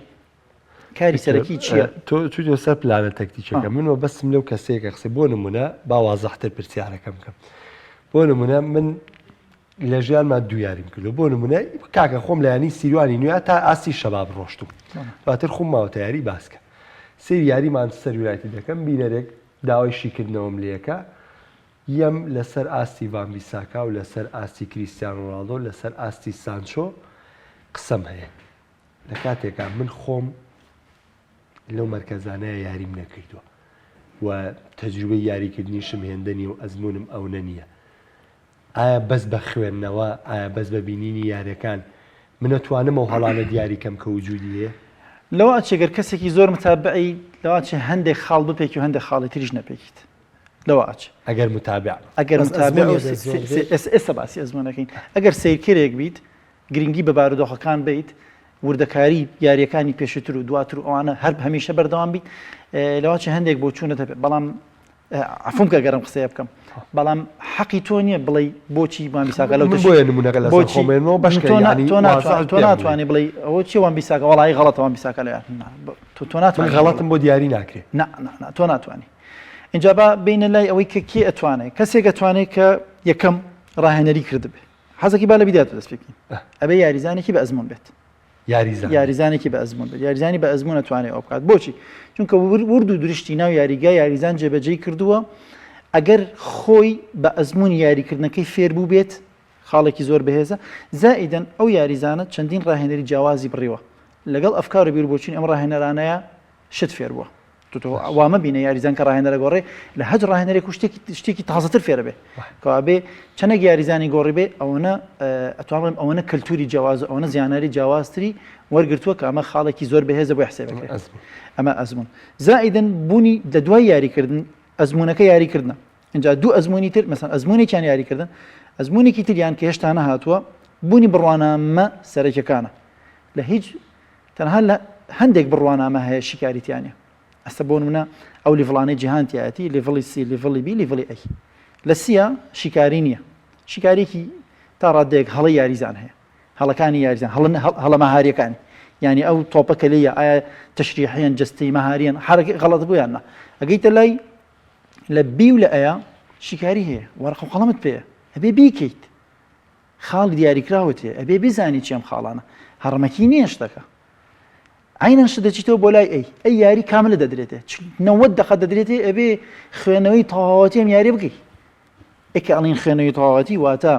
کاری سەرەکی چییە تۆ سەر پلانە تەکتیکەکە منەوە بەسم لەو کەسەیەکە قسە بۆ نمونە با وازەحتر پرسیارەکەم بکەم بۆ نمونە من لە ژیانمان دوو یاریم کردو بۆ نمونە کاکە خۆم لایانی سیروانی نوێ تا ئاسی شەباب ڕۆشتم دواتر خۆم ماوەتە یاری باسکە سێ یاریمان سەروایەتی دەکەم بینەرێک داوای شیکردنەوەم لێەکە یەم لەسەر ئاستی ڤان بیساکا و لەسەر ئاستی کریستیانۆ ڕۆناڵدۆ لەسەر ئاستی سانچۆ قسەم هەیە لە کاتێکا من خۆم لەو مەرکەزانەیە یاریم نەکردووە و تەجروبەی یاریکردنیشم هێندەنی و ئەزمونم ئەوە نییە ئایا بەس بە خوێندنەوە ئایا بەس بە بینینی یاریەکان من نەتوانمەوە هەڵانە دیاریکەم کە وجودی هەیە لەوە ئەچێگەر کەسێکی زۆر متابعی لەوە چێ هەندێک خاڵ بپێکی و هەندێک خاڵی تریش نەپێکیت لەوە ئاچ ئەگەر متابع ئێستا باسی ئەزمونەکەین ئەگەر سیرکرێک بیت گرنگی بە بارودۆخەکان بیت وردەکاری یاریەکانی پێشتر و دواتر و ئەوانە هەر هەمیشە بەردەوام بیت لەوە چێ هەندێک بۆ چوونەتە بەڵام عفوم کە گەرم قسەیە بکەم بەڵام حەقی تۆ نییە بڵێ بۆچی وان بیساکە لەو بۆیە نمونەکە لە خۆمێنەوە بەشکە تۆ ناتوانێت بڵێ ئەوە چی وان بیساکە وەڵی غەڵەتە وان بیساکە لە تۆ ناتوانێت غەڵەتم بۆ دیاری ناکرێت تۆ ناتوانانی اینجا با بینە لای ئەوەی کە کێ ئەتوانێت کەسێک ئەتوانێت کە یەکەم ڕاهێنەری کردبێ حەزەکی با لە بیدات دەست پێکەین ئەبێ یاریزانێکی بە ئەزمون بێت یاریزانێکی بە ئەزمون بێت یاریزانی بە ئەزمون ئەتوانێت ئەو بکات بۆچی چونکە ورد و درشتی ناو یاریگا یاریزان جێبەجێ کردووە ئەگەر خۆی بە ئەزمون یاریکردنەکەی فێر بوو بێت خاڵێکی زۆر بەهێزە زائیدەن ئەو یاریزانە چەندین ڕاهێنەری جیاوازی بڕیوە لەگەڵ ئەفکار و بیربۆچین ئەم ڕاهێنەرانەیە شت فێر بووە وامە بینە یاریزان کە ڕاهێنەرە گۆڕێ لە هەج ڕاهێنەرێک و شتێکی تازەتر فێرە بێ کەوابێ چەندێک یاریزانی گۆڕی بێ ئەوەنە ئەتوانم ئەوەنە کەلتوری جیاواز ئەوەنە زیانەری جیاوازتری وەرگرتووە کە ئەمە خاڵێکی زۆر بەهێزە بۆ حسێبەکە ئەمە ئەزمون زائیدەن بوونی لە دوای یاریکردن ئەزمونەکە یاریکردنە اینجا دوو ئەزمونی تر مەسەن ئەزمونێکیان یاریکردن ئەزمونێکی تریان کە هێشتا نەهاتووە بوونی بڕوانامە سەرەکیەکانە لە هیچ تەنها لە هەندێک بڕوانامە هەیە شیکاریتیانە ئەستا بۆ نمونە ئەو لیڤڵانەی جیهانتیایەتی لیڤڵی سی لیڤڵی بی لیڤڵی ئەی لە سیە شیکاری نییە شیکارێکی تا ڕادێک هەڵی یاریزان هەیە هەڵەکانی یاریزان هەڵە مەهاریەکانی يعني ئەو تۆپەکە لێیە ئایا تەشریحیان جستی مەهاریان حرەکەی غەڵەت بوویاننا ئەگەیتە لای لە بی و لە ئەیە شیکاری هەیە وەرەقە و قەڵەمت پێەیە ئەبێ بیکەیت خاڵ دیاریکراوت هەیە ئەبێ بزانی چێم خاڵانە هەڕمەکی نییە شتەکە عینەش دەچیتەوە بۆ لای ئەی یاری کاملە دەدرێتێ 90 دقە دەدرێتێ ئەبێ خوێنەوەی تەواوەتی ئەم یاری بکەیت ئێکە ئەڵین خوێنەوەی تەواوەتی واتە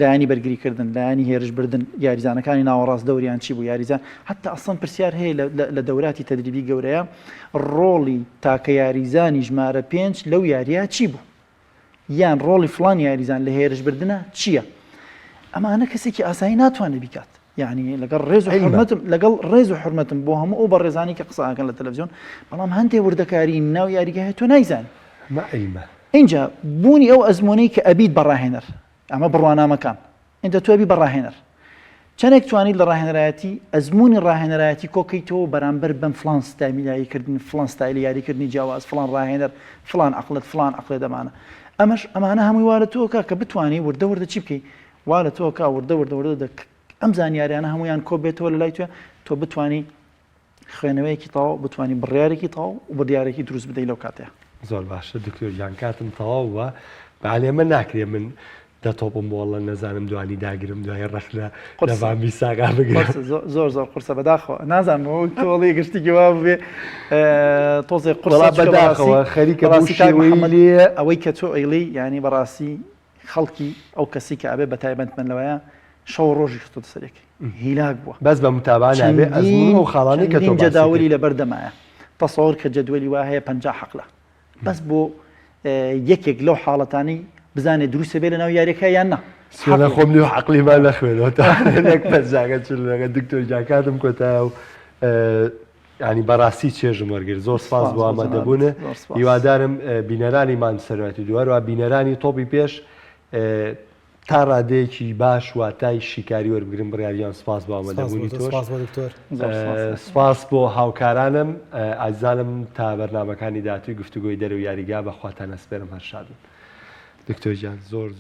لایانی بەرگریکردن لایانی هێرشبردن یاریزانەکانی ناوەڕاست دەوریان چی بوو یاریزان حتا ئەسڵەن پرسیار هەیە لە دەوراتی تەدریبی گەورەیە ڕۆڵی تاکە یاریزانی ژمارە 5 لەو یاریە چی بوو یان ڕۆڵی فلان یاریزان لە هێرشبردنە چییە ئەمانە کەسێکی ئاسایی ناتوانێت بیکات یعنی لەگەڵ ڕێز و حرمەتم بۆ هەموو ئەو بە ڕێزانی کە قسەکەن لە تەلەڤیزیۆن بەڵام هەندێ وردەکاری ناو یاریگەهەیە تۆ نایزانانی اینجا بوونی ئەو ئەزمونەی کە ئەبیت بەڕاهێنەر ئەمە بڕوانامەکان ئینجا تۆبی بەڕاهێنەر چەندێک توانیت لە ڕاهێنەرایەتی ئەزمموی ڕاهێنەرایەتی کۆکەیتەوە بەرامبەر بەم فلان ستایمیلاییکردن فلان ستایلی یاریکردنی جیاواز فلان ڕاهێنەر فلان عقلێ دەمانە ئەمانە هەمووی وارە تۆکە کە بتوانانی وردە چی بکەیت وارە تۆکە وردە ئەم زانیاریانە هەمویان کۆ بێتەوە لە لای توێ تۆ بتانی خوێنەوەیەکی تاو بتانی بڕیارێکی تاو و بڕیارێکی دروست بدەیت لەو کاتەیە زۆر باشە دکتۆر کاتم تەواوە بەعلێمە ناکرێ من دەتۆپم بۆڵە نەزانم دوانی داگرم دوای ڕەخ لە بامی ساگا بگرێت زۆر قورسە بەداخەوە نازانمەوە تۆڵی گشتێکی وا بێ تۆزێ قوڵا بەداخەوە خەریکە ئەوەی کە تۆ ئەیلی ینی بەڕاستی خەڵکی ئەو کەسی کە ئەبێ بە تایبەتمەند لەوەیە شەو ڕۆژی خستۆ سەرێکی هیلاک بووە بەس بە متابانە بێ ئەزمون و خاڵانی کە تۆ جەداولی لە بەردەمایە تەسەوەر کە جەدوەلی وا هەیە 50 حەقلە بەس بۆ یەکێک لەو حاڵەتانی بزانێت دروستە بێ لە ناو یاریەکە یان نا سوێنە خۆم لێ عەقلیمان نەخوێنەوە تاێک پەرزاگە چلەکە دکتۆر جاکاتم کۆتایە و ینی بەڕاستی چێژم وەرگرت زۆر سپاس بۆ ئامادەبوونە هیوادارم بینەرانیمان سەرەتی دووەرەوە بینەرانی تۆپی پێش تا ڕادەیەکی باش واتای شیکاری وەربگرن بڕیاریان سپاس بۆ ئامادەبوونی تۆش سپاس بۆ هاوکارانم ئازانم تا بەرنامەکانی داهاتووی گفتوگۆی دەرەوە یاریگا بەخواتان ئەسپێرم هەر شادن دکتۆر جان زۆر